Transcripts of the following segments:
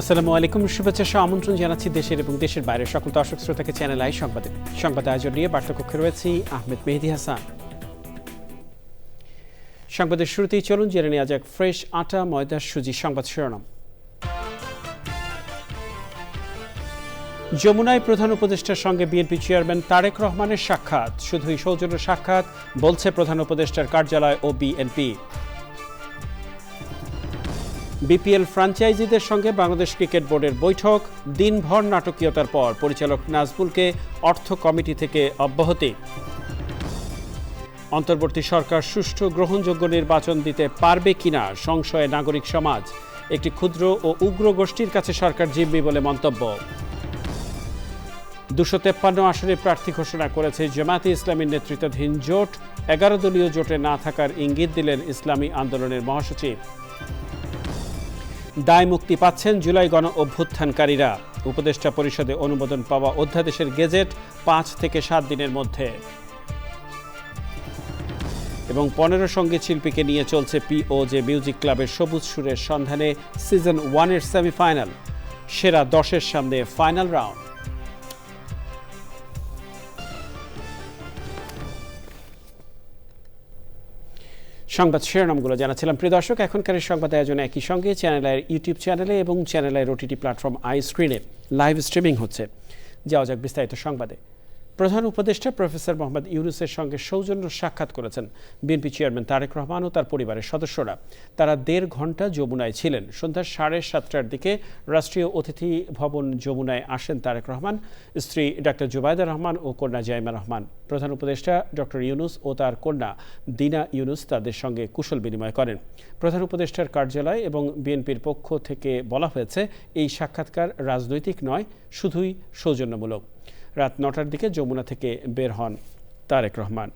আসসালামু আলাইকুম, শুভেচ্ছা সহ আমন্ত্রণ জানাচ্ছি দেশের এবং দেশের বাইরের সকল দর্শক শ্রোতাকে চ্যানেল আই সংবাদ আয়োজন নিয়ে বার্তাকক্ষে রয়েছি আহমেদ মেহেদী হাসান। সংবাদের শুরুতেই চলুন জেনে নেওয়া যাক ফ্রেশ আটা ময়দা সুজি সংবাদ শিরোনাম। যমুনায় প্রধান উপদেষ্টার সঙ্গে বিএনপি চেয়ারম্যান তারেক রহমানের সাক্ষাৎ, শুধুই সৌজন্য সাক্ষাৎ বলছে প্রধান উপদেষ্টার কার্যালয় ও বিএনপি। বিপিএল ফ্র্যাঞ্চাইজিদের সঙ্গে বাংলাদেশ ক্রিকেট বোর্ডের বৈঠক, দিনভর নাটকীয়তার পর পরিচালক নাজমুলকে অর্থ কমিটি থেকে অব্যাহতি। অন্তর্বর্তী সরকার সুষ্ঠু গ্রহণযোগ্য নির্বাচন দিতে পারবে কিনা সংশয়ে নাগরিক সমাজ, একটি ক্ষুদ্র ও উগ্র গোষ্ঠীর কাছে সরকার জিম্মি বলে মন্তব্য। 253 আসনে প্রার্থী ঘোষণা করেছে জামায়াতে ইসলামীর নেতৃত্বাধীন জোট, 11 দলীয় জোটে না থাকার ইঙ্গিত দিলেন ইসলামী আন্দোলনের মহাসচিব। দায় মুক্তি পাচ্ছেন জুলাই গণ অভ্যুত্থানকারীরা, উপদেষ্টা পরিষদে অনুমোদন পাওয়া অধ্যাদেশের গেজেট 5 থেকে 7 দিনের মধ্যে। এবং 15 সঙ্গীত শিল্পীকে নিয়ে চলছে পিওজে মিউজিক ক্লাবের সবুজ সুরের সন্ধানে সিজন 1-এর সেমিফাইনাল, সেরা 10-এর সামনে ফাইনাল রাউন্ড। সংবাদ শিরোনামগুলো জানাচ্ছিলাম। প্রিয় দর্শক, এখনকার সংবাদ আয়োজনে একই সঙ্গে চ্যানেলের ইউটিউব চ্যানেলে এবং চ্যানেলের ওটিটি প্ল্যাটফর্ম আই স্ক্রিনে লাইভ স্ট্রিমিং হচ্ছে। যাওয়া যাক বিস্তারিত সংবাদে। প্রধান উপদেষ্টা প্রফেসর মোহাম্মদ ইউনূসের সঙ্গে সৌজন্য সাক্ষাৎ করেছেন বিএনপি চেয়ারম্যান তারেক রহমান ও তার পরিবারের সদস্যরা। তারা 1.5 ঘণ্টা যমুনায় ছিলেন। সন্ধ্যা 7:30টার দিকে রাষ্ট্রীয় অতিথি ভবন যমুনায় আসেন তারেক রহমান, স্ত্রী ডাক্তার জুবাইদা রহমান ও কন্যা জাইমা রহমান। প্রধান উপদেষ্টা ডক্টর ইউনূস ও তার কন্যা দিনা ইউনূস তাদের সঙ্গে কুশল বিনিময় করেন। প্রধান উপদেষ্টার কার্যালয় এবং বিএনপির পক্ষ থেকে বলা হয়েছে, এই সাক্ষাৎকার রাজনৈতিক নয়, শুধুই সৌজন্যমূলক। রাত 9টার দিকে যমুনা থেকে বের হন তারেক রহমান।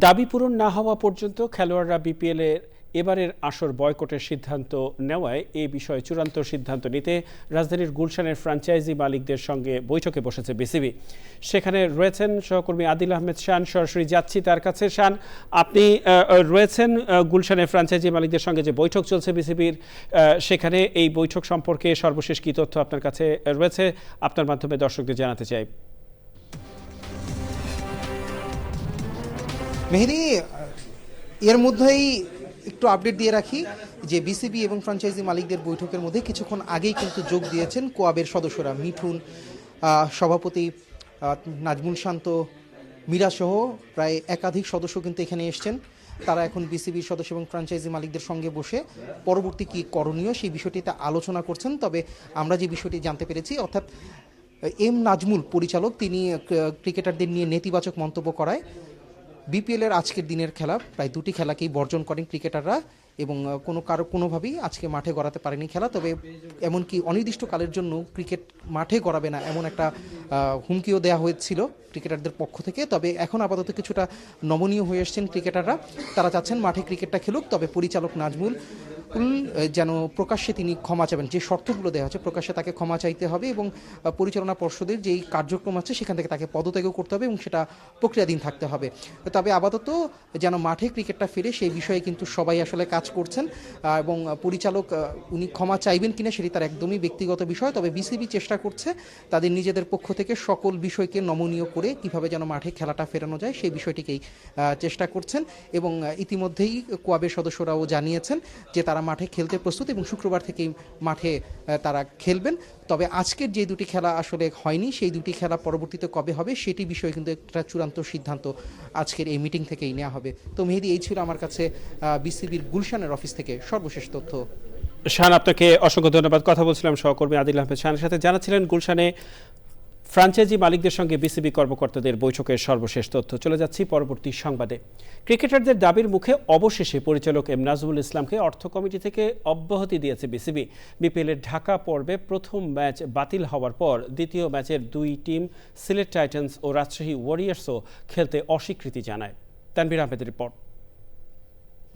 দাবি পূরণ না হওয়া পর্যন্ত খেলোয়াড়রা বিপিএল এর এবারের আসর বয়কটের সিদ্ধান্ত নেওয়ায় এ বিষয়ে চূড়ান্ত সিদ্ধান্ত নিতে রাজধানীর গুলশানের ফ্র্যাঞ্চাইজি মালিকদের সঙ্গে বৈঠকে বসেছে বিসিবি। সেখানে রয়েছেন সহকর্মী আদিল আহমেদ শান। সরাসরি যাচ্ছি তার কাছে। শান, আপনি রয়েছেন গুলশানের ফ্র্যাঞ্চাইজি মালিকদের সঙ্গে যে বৈঠক চলছে বিসিবির, সেখানে এই বৈঠক সম্পর্কে সর্বশেষ কী তথ্য আপনার কাছে রয়েছে, আপনার মাধ্যমে দর্শকদের জানাতে চাই। মেহেদী, এর মধ্যেই একটু আপডেট দিয়ে রাখি যে বিসিবি এবং ফ্র্যাঞ্চাইজি মালিকদের বৈঠকের মধ্যে কিছুক্ষণ আগেই কিন্তু যোগ দিয়েছেন কোয়াবের সদস্যরা। মিঠুন, সভাপতি নাজমুল শান্ত, মীরাসহ প্রায় একাধিক সদস্য কিন্তু এখানে এসছেন। তারা এখন বিসিবির সদস্য এবং ফ্র্যাঞ্চাইজি মালিকদের সঙ্গে বসে পরবর্তী কী করণীয় সেই বিষয়টিতে আলোচনা করছেন। তবে আমরা যে বিষয়টি জানতে পেরেছি, অর্থাৎ নাজমুল পরিচালক, তিনি ক্রিকেটারদের নিয়ে নেতিবাচক মন্তব্য করায় বিপিএলের আজকের দিনের খেলা প্রায় 2টি খেলাকেই বর্জন করেন ক্রিকেটাররা এবং কোনোভাবেই আজকে মাঠে গড়াতে পারেনি খেলা। তবে এমনকি অনির্দিষ্টকালের জন্য ক্রিকেট মাঠে গড়াবে না এমন একটা হুমকিও দেওয়া হয়েছিল ক্রিকেটারদের পক্ষ থেকে। তবে এখন আপাতত কিছুটা নমনীয় হয়ে এসছেন ক্রিকেটাররা। তারা চাচ্ছেন মাঠে ক্রিকেটটা খেলুক, তবে পরিচালক নাজমুল যেন প্রকাশ্যে তিনি ক্ষমা চাবেন। যে শর্তগুলো দেওয়া হচ্ছে প্রকাশ্যে তাকে ক্ষমা চাইতে হবে এবং পরিচালনা পর্ষদের যেই কার্যক্রম আছে সেখান থেকে তাকে পদত্যাগও করতে হবে এবং সেটা প্রক্রিয়াধীন থাকতে হবে। তবে আপাতত যেন মাঠে ক্রিকেটটা ফিরে সেই বিষয়ে কিন্তু সবাই আসলে কাজ করছেন এবং পরিচালক উনি ক্ষমা চাইবেন কিনা সেটি তার একদমই ব্যক্তিগত বিষয়। তবে বিসিবি চেষ্টা করছে তাদের নিজেদের পক্ষ থেকে সকল বিষয়কে নমনীয় করে কিভাবে যেন মাঠে খেলাটা ফেরানো যায় সেই বিষয়টিকেই চেষ্টা করছেন এবং ইতিমধ্যেই কোয়াবের সদস্যরাও জানিয়েছেন যে তারা মাঠে খেলতে প্রস্তুত এবং শুক্রবার থেকেই মাঠে তারা খেলবেন। তবে আজকের যে 2টি খেলা আসলে হয়নি, সেই 2টি খেলা পরবর্তীতে কবে হবে সেটি বিষয়ে কিন্তু একটা চূড়ান্ত সিদ্ধান্ত আজকের এই মিটিং থেকেই নেওয়া হবে। তো মেহেদী, এই ছিল আমার কাছে বিসিবির গুলশানের অফিস থেকে সর্বশেষ তথ্য। শান, আপনাকে অসংখ্য ধন্যবাদ। কথা বলছিলাম সহকর্মী আদিল আহমেদ শানের সাথে, জানাচ্ছিলেন গুলশানে ফ্র্যাঞ্চাইজি মালিকদের সঙ্গে বিসিবি কর্মকর্তাদের বৈঠকের সর্বশেষ তথ্য। চলে যাচ্ছি পরবর্তী সংবাদে। ক্রিকেটারদের দাবির মুখে অবশেষে পরিচালক নাজমুল ইসলামকে অর্থ কমিটি থেকে অব্যাহতি দিয়েছে বিসিবি। বিপিএলের ঢাকা পর্বে প্রথম ম্যাচ বাতিল হওয়ার পর দ্বিতীয় ম্যাচের 2 টিম সিলেট টাইটান্স ও রাজশাহী ওয়ারিয়র্সও খেলতে অস্বীকৃতি জানায়। তানভীর আহমেদের রিপোর্ট।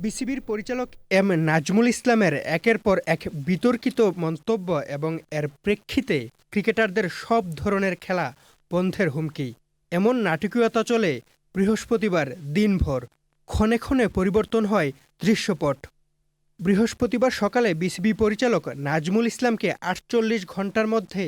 বিসিবির পরিচালক এম নাজমুল ইসলামের একের পর এক বিতর্কিত মন্তব্য এবং এর প্রেক্ষিতে ক্রিকেটারদের সব ধরনের খেলা বন্ধের হুমকি। এমন নাটকীয়তা চলে বৃহস্পতিবার দিনভর। ক্ষণে ক্ষণে পরিবর্তন হয় দৃশ্যপট। বৃহস্পতিবার সকালে বিসিবি পরিচালক নাজমুল ইসলামকে ৪৮ ঘন্টার মধ্যে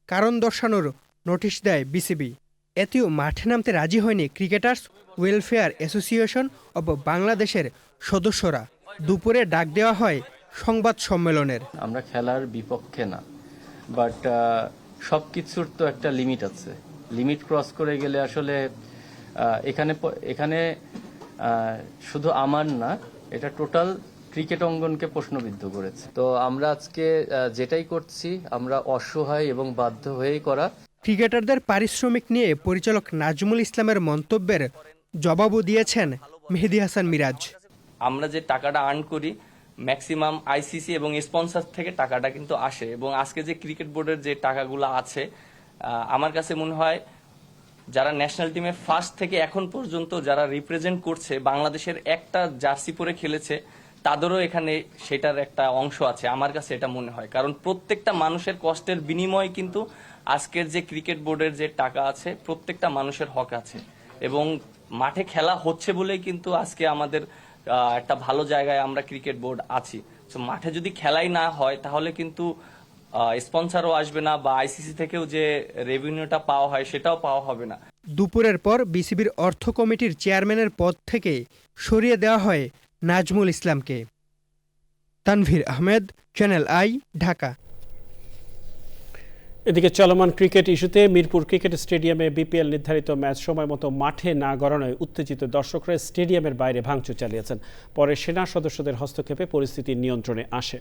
কারণ দর্শানোর নোটিশ দেয় বিসিবি। এতেও মাঠে নামতে রাজি হয়নি ক্রিকেটার্স ওয়েলফেয়ার অ্যাসোসিয়েশন অব বাংলাদেশের সদস্যরা। দুপুরে ডাক দেওয়া হয় সংবাদ সম্মেলনের। আমরা খেলার বিপক্ষে না, বাট সব কিছুর তো একটা লিমিট আছে। লিমিট ক্রস করে গেলে আসলে এখানে শুধু আমার না, এটা টোটাল ক্রিকেট অঙ্গনকে প্রশ্নবিদ্ধ করেছে। তো আমরা আজকে যেটাই করছি আমরা অসহায় এবং বাধ্য হয়েই করা। ক্রিকেটারদের পারিশ্রমিক নিয়ে পরিচালক নাজমুল ইসলামের মন্তব্যের জবাবও দিয়েছেন মেহেদী হাসান মিরাজ। আমরা যে টাকাটা আর্ন করি ম্যাক্সিমাম আইসিসি এবং স্পন্সর থেকে টাকাটা কিন্তু আসে, এবং আজকে যে ক্রিকেট বোর্ডের যে টাকাগুলো আছে আমার কাছে মনে হয় যারা ন্যাশনাল টিমে ফার্স্ট থেকে এখন পর্যন্ত যারা রিপ্রেজেন্ট করছে বাংলাদেশের একটা জার্সি পরে খেলেছে তাদেরও এখানে সেটার একটা অংশ আছে আমার কাছে এটা মনে হয়। কারণ প্রত্যেকটা মানুষের কষ্টের বিনিময়ে কিন্তু আজকের যে ক্রিকেট বোর্ডের যে টাকা আছে প্রত্যেকটা মানুষের হক আছে, এবং মাঠে খেলা হচ্ছে বলেই কিন্তু আজকে আমাদের একটা ভালো জায়গায় আমরা ক্রিকেট বোর্ড আছি। তো মাঠে যদি খেলাই না হয় তাহলে কিন্তু স্পন্সরও আসবে না, বা আইসিসি থেকেও যে রেভিনিউটা পাওয়া হয় সেটাও পাওয়া হবে না। দুপুরের পর বিসিবির অর্থ কমিটির চেয়ারম্যানের পদ থেকে সরিয়ে দেওয়া হয় নাজমুল ইসলামকে। Tanvir Ahmed, channel i, Dhaka. এদিকে চলমান ক্রিকেট ইস্যুতে মিরপুর ক্রিকেট স্টেডিয়ামে বিপিএল নির্ধারিত ম্যাচ সময় মতো মাঠে না গড়ানোয় উত্তেজিত দর্শকরা স্টেডিয়ামের বাইরে ভাঙচুর চালিয়েছেন। পরে সেনা সদস্যদের হস্তক্ষেপে পরিস্থিতি নিয়ন্ত্রণে আসে।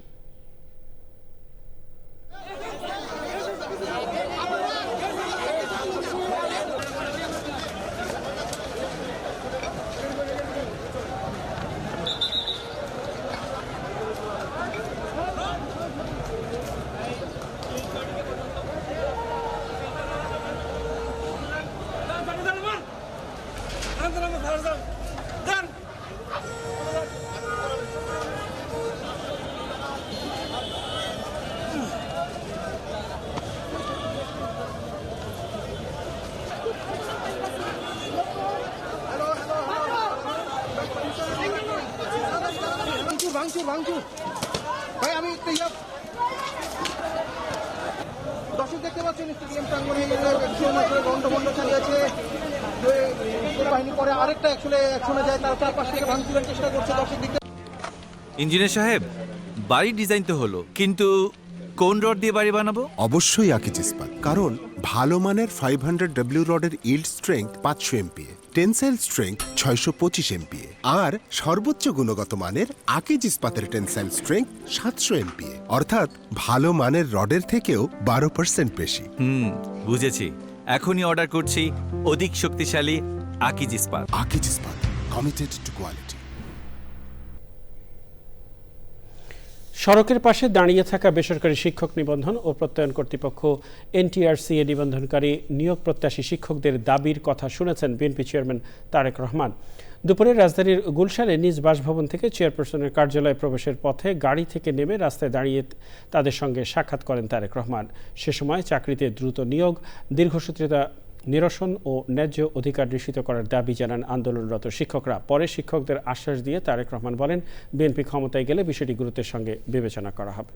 ভাই আমি দর্শক দেখতে পাচ্ছেন স্টেডিয়াম প্রাঙ্গণে বন্ধ চালিয়েছে বাহিনী, পরে আরেকটা শোনা যায় তার চারপাশ থেকে ভাঙচুরের চেষ্টা করছে দর্শক দেখতে। ইঞ্জিনিয়ার সাহেব, বাড়ির ডিজাইন তো হলো, কিন্তু কোন রড দিয়ে বাড়ি বানাবো? অবশ্যই আকিজ ইস্পাত, কারণ ভালো মানের 500W রডের yield strength 500 MPa, tensile strength 625 MPa, আর সর্বোচ্চ গুণগত মানের আকিজ ইস্পাতের টেনসাইল স্ট্রেংথ 700 MPa, অর্থাৎ ভালো মানের রডের থেকেও 12% বেশি। বুঝেছি, এখনই অর্ডার করছি অধিক শক্তিশালী আকিজ ইস্পাত। আকিজ ইস্পাত, কমিটেড টু কোয়ালিটি। সড়কের পাশে দাঁড়িয়ে থাকা বেসরকারি শিক্ষক নিবন্ধন ও প্রত্যয়ন কর্তৃপক্ষ এনটিআরসিএ নিবন্ধনকারী নিয়োগ প্রত্যাশী শিক্ষকদের দাবির কথা শুনেছেন বিএনপি চেয়ারম্যান তারেক রহমান। দুপুরে রাজধানীর গুলশানে নিজ বাসভবন থেকে চেয়ারপারসনের কার্যালয়ে প্রবেশের পথে গাড়ি থেকে নেমে রাস্তায় দাঁড়িয়ে তাদের সঙ্গে সাক্ষাৎ করেন তারেক রহমান। সে সময় চাকরিতে দ্রুত নিয়োগ, দীর্ঘসূত্রিতা নিরসন ও ন্যায্য অধিকার নিশ্চিত করার দাবি জানান আন্দোলনরত শিক্ষকরা। পরে শিক্ষকদের আশ্বাস দিয়ে তারেক রহমান বলেন, বিএনপি ক্ষমতায় গেলে বিষয়টি গুরুত্বের সঙ্গে বিবেচনা করা হবে।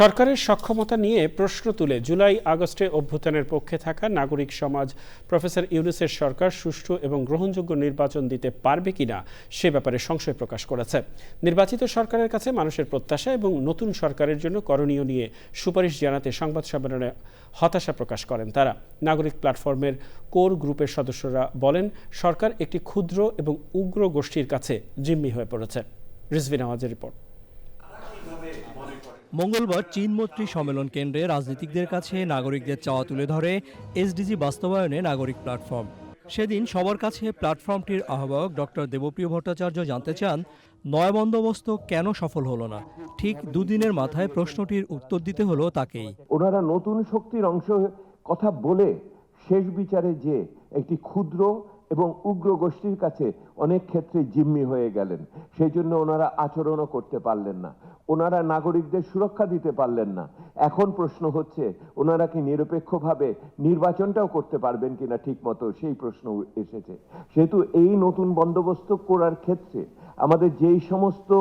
সরকারের সক্ষমতা নিয়ে প্রশ্ন তুলে জুলাই আগস্টে অভ্যুত্থানের পক্ষে থাকা নাগরিক সমাজ প্রফেসর ইউনূসের সরকার সুষ্ঠু এবং গ্রহণযোগ্য নির্বাচন দিতে পারবে কিনা সে ব্যাপারে সংশয় প্রকাশ করেছে। নির্বাচিত সরকারের কাছে মানুষের প্রত্যাশা এবং নতুন সরকারের জন্য করণীয় নিয়ে সুপারিশ জানাতে সংবাদ সম্মেলনে হতাশা প্রকাশ করেন তারা। নাগরিক প্ল্যাটফর্মের কোর গ্রুপের সদস্যরা বলেন, সরকার একটি ক্ষুদ্র এবং উগ্র গোষ্ঠীর কাছে জিম্মি হয়ে পড়েছে। রিজভি নওয়াজের রিপোর্ট। মঙ্গলবার চীন মৈত্রী সম্মেলন কেন্দ্রে রাজনীতিকদের কাছে নাগরিকদের চাওয়া তুলে ধরে এসডিজি বাস্তবায়নে নাগরিক প্ল্যাটফর্ম। সেদিন সবার কাছে প্ল্যাটফর্মটির আহ্বায়ক ডক্টর দেবপ্রিয় ভট্টাচার্য জানতে চান, নয়া বন্দোবস্ত কেন সফল হলো না। ঠিক দুদিনের মাথায় প্রশ্নটির উত্তর দিতে হলো তাকেই। ওনারা নতুন শক্তির অংশ কথা বলে শেষ বিচারে যে একটি ক্ষুদ্র এবং উগ্র গোষ্ঠীর কাছে অনেক ক্ষেত্রে জিম্মি হয়ে গেলেন। সেই জন্য ওনারা আচরণও করতে পারলেন না, ওনারা নাগরিকদের সুরক্ষা দিতে পারলেন না। এখন প্রশ্ন হচ্ছে ওনারা কি নিরপেক্ষভাবে নির্বাচনটাও করতে পারবেন কিনা ঠিক মতো, সেই প্রশ্ন এসেছে। সেহেতু এই নতুন বন্দোবস্ত করার ক্ষেত্রে আমাদের যেই সমস্ত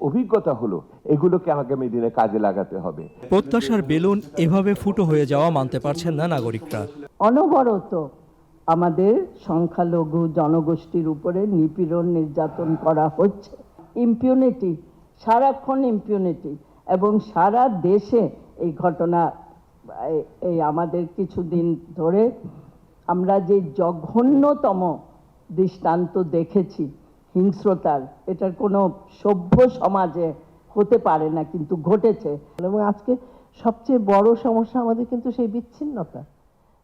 অভিজ্ঞতা হলো এগুলোকে আগামী দিনে কাজে লাগাতে হবে। প্রত্যাশার বেলুন এভাবে ফুটো হয়ে যাওয়া মানতে পারছেন না নাগরিকরা। অনবরত আমাদের সংখ্যালঘু জনগোষ্ঠীর উপরে নিপীড়ন নির্যাতন করা হচ্ছে, ইম্পিউনিটি, সারাক্ষণ ইম্পিউনিটি, এবং সারা দেশে এই ঘটনা। এই আমাদের কিছুদিন ধরে আমরা যে জঘন্যতম দৃষ্টান্ত দেখেছি হিংস্রতার, এটার কোনো সভ্য সমাজে হতে পারে না, কিন্তু ঘটেছে। এবং আজকে সবচেয়ে বড় সমস্যা আমাদের কিন্তু সেই বিচ্ছিন্নতা,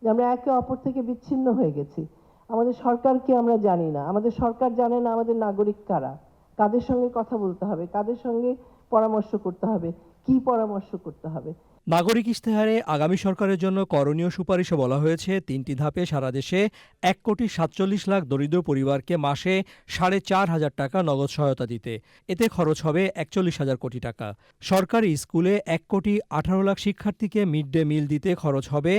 যে আমরা একে অপর থেকে বিচ্ছিন্ন হয়ে গেছি। আমাদের সরকারকে আমরা জানি না, আমাদের সরকার জানে না আমাদের নাগরিক কারা, কাদের সঙ্গে কথা বলতে হবে, কাদের সঙ্গে পরামর্শ করতে হবে, কি পরামর্শ করতে হবে। নাগরিক ইশতেহারে আগামী সরকারের জন্য করণীয় সুপারিশে বলা হয়েছে 3টি ধাপে সারা দেশে 1,47,00,000 দরিদ্র পরিবারকে মাসে 4,500 টাকা নগদ সহায়তা দিতে। এতে খরচ হবে 41,000 কোটি টাকা। সরকারি স্কুলে 1,18,00,000 শিক্ষার্থীকে মিড ডে মিল দিতে খরচ হবে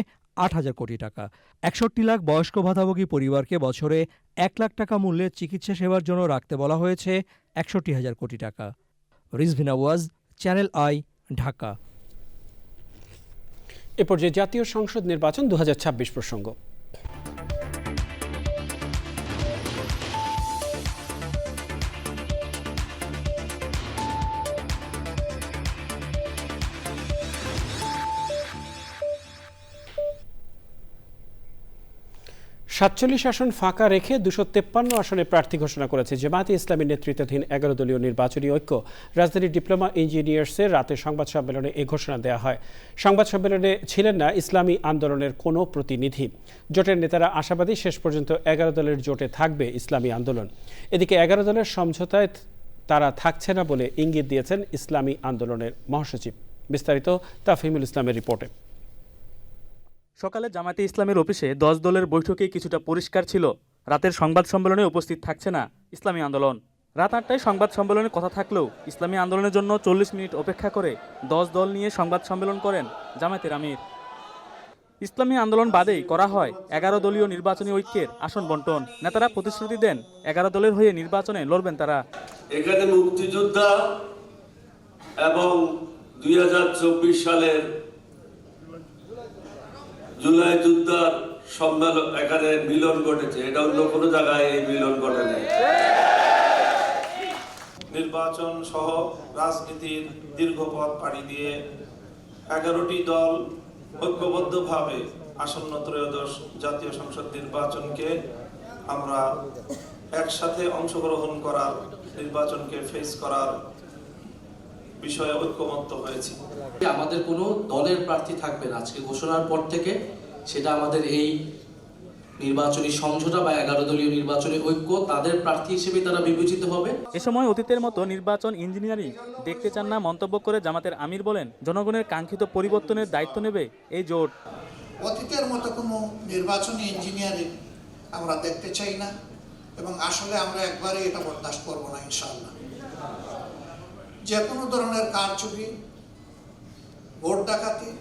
8,000 কোটি টাকা। 61 লাখ বয়স্ক ভাতাভোগী পরিবারকে বছরে 1 লাখ টাকা মূল্যের চিকিৎসা সেবার জন্য রাখতে বলা হয়েছে 61,000 কোটি টাকা। রিজভিনা ওয়াজ, চ্যানেল আই, ঢাকা। এ পর্যায়ে জাতীয় সংসদ নির্বাচন 2026 প্রসঙ্গ। সাতচল্লিশ আসন ফাঁকা রেখে 253 আসনে প্রার্থী ঘোষণা করেছে জামায়াতে ইসলামী নেতৃত্বাধীন 11 দলীয় নির্বাচনী ঐক্য। রাজধানীর ডিপ্লোমা ইঞ্জিনিয়ার্সের রাতে সংবাদ সম্মেলনে এ ঘোষণা দেওয়া হয়। সংবাদ সম্মেলনে ছিলেন না ইসলামী আন্দোলনের কোনো প্রতিনিধি। জোটের নেতারা আশাবাদী শেষ পর্যন্ত 11 দলের জোটে থাকবে ইসলামী আন্দোলন। এদিকে 11 দলের সমঝোতায় তারা থাকছে না বলে ইঙ্গিত দিয়েছেন ইসলামী আন্দোলনের মহাসচিব। বিস্তারিত তাফহিমুল ইসলামের রিপোর্টে। সকালে জামায়াতে ইসলামের অফিসে 10 দলের বৈঠকেই কিছুটা পরিষ্কার ছিল, রাতের সংবাদ সম্মেলনে উপস্থিত থাকছে না ইসলামী আন্দোলন। রাত 8টায় সংবাদ সম্মেলনে কথা থাকলেও ইসলামী আন্দোলনের জন্য 40 মিনিট অপেক্ষা করে 10 দল নিয়ে সংবাদ সম্মেলন করেন জামায়াতের আমির। ইসলামী আন্দোলন বাদেই করা হয় 11 দলীয় নির্বাচনী ঐক্যের আসন বন্টন। নেতারা প্রতিশ্রুতি দেন 11 দলের হয়ে নির্বাচনে লড়বেন তারা। এখানে মুক্তিযোদ্ধা এবং 2024 সালের জুলাই যুদ্ধের সম্মেলন, এখানে মিলন ঘটেছে। এটা অন্য কোনো জায়গায় এই মিলন ঘটে নাই। নির্বাচন সহ রাজনীতির দীর্ঘ পথ পাড়ি দিয়ে 11টি দল ঐক্যবদ্ধভাবে আসন্ন ত্রয়োদশ জাতীয় সংসদ নির্বাচনকে আমরা একসাথে অংশগ্রহণ করার, নির্বাচনকে ফেস করার বিষয়ে ঐক্যমত্য হয়েছে। আমাদের কোনো দলের প্রার্থী থাকবে না আজকে ঘোষণার পর থেকে। সেটা আমাদের এই নির্বাচনী সমঝোতা বা 11 দলীয় নির্বাচনী ঐক্য, তাদের প্রার্থী হিসেবে তারা বিবেচিত হবে। এ সময় অতীতের মতো নির্বাচন ইঞ্জিনিয়ারিং দেখতে চান না মন্তব্য করে জামাতের আমির বলেন, জনগণের কাঙ্ক্ষিত পরিবর্তনের দায়িত্ব নেবে এই জোট। অতীতের মতো কোনো নির্বাচনী ইঞ্জিনিয়ারিং আমরা দেখতে চাই না, এবং আসলে আমরা একবারে এটা বরদাস্ত করব না ইনশাআল্লাহ। যে কোনো ধরনের কারচুপি, ভোট ডাকাতি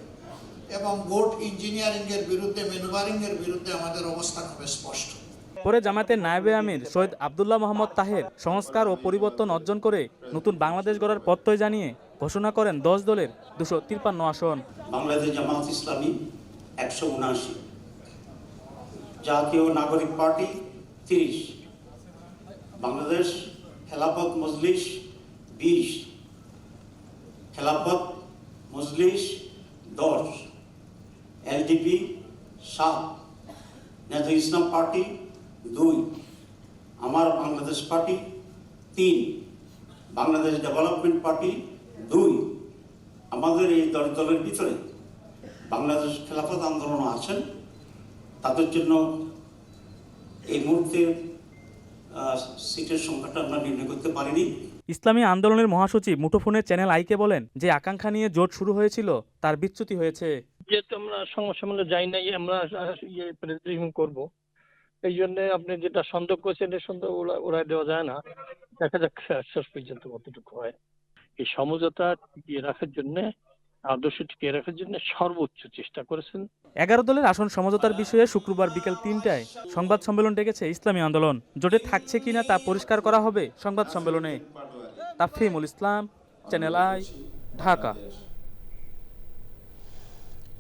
এবং ভোট ইঞ্জিনিয়ারিং এর বিরুদ্ধে, ম্যানুভারিং এর বিরুদ্ধে আমাদের অবস্থান হবে স্পষ্ট। পরে জামায়াতের নায়েবে আমির সৈয়দ আব্দুল্লাহ মোহাম্মদ তাহের সংস্কার ও পরিবর্তন অর্জন করে নতুন বাংলাদেশ গড়ার প্রত্যয় জানিয়ে ঘোষণা করেন 10 দলের 253 আসন। বাংলাদেশ জামায়াত ইসলামী 179, জাতীয় নাগরিক পার্টি 30, বাংলাদেশ খেলাফত মজলিস 20, খেলাফত মজলিস 10, এলডিপি 7, নেতা ইসলাম পার্টি 2, আমার Bangladesh party 3, Bangladesh development party 2, আমাদের এই দলের ভিতরে বাংলাদেশ খেলাফত আন্দোলন আছেন, তাদের জন্য এই মুহূর্তে সিটের সংখ্যাটা আমরা নির্ণয় করতে পারিনি। ইসলামী আন্দোলনের মহাসচিব মুঠোফোনের চ্যানেল আইকে বলেন, যে আকাঙ্ক্ষা নিয়ে জোট শুরু হয়েছিল তার বিচ্যুতি হয়েছে। যেহেতু আমরা সংবাদ সম্মেলনে যাই নাই, আমরা প্রেসিডেন্ট করব, এই জন্য আপনি যেটা সন্দেহ করছেন এই সন্দেহ উড়াই দেওয়া যায় না। দেখা যাক শেষ পর্যন্ত কতটুকু হয়। এই সমঝোতা টিকিয়ে রাখার জন্য, আদর্শ টিকিয়ে রাখার জন্য সর্বোচ্চ চেষ্টা করেছেন। 11 দলের আসন সমঝোতার বিষয়ে শুক্রবার বিকেল 3টায় সংবাদ সম্মেলন ডেকেছে ইসলামী আন্দোলন। জোটে থাকছে কিনা তা পরিষ্কার করা হবে সংবাদ সম্মেলনে। তাফহিমুল ইসলাম, চ্যানেল আই, ঢাকা।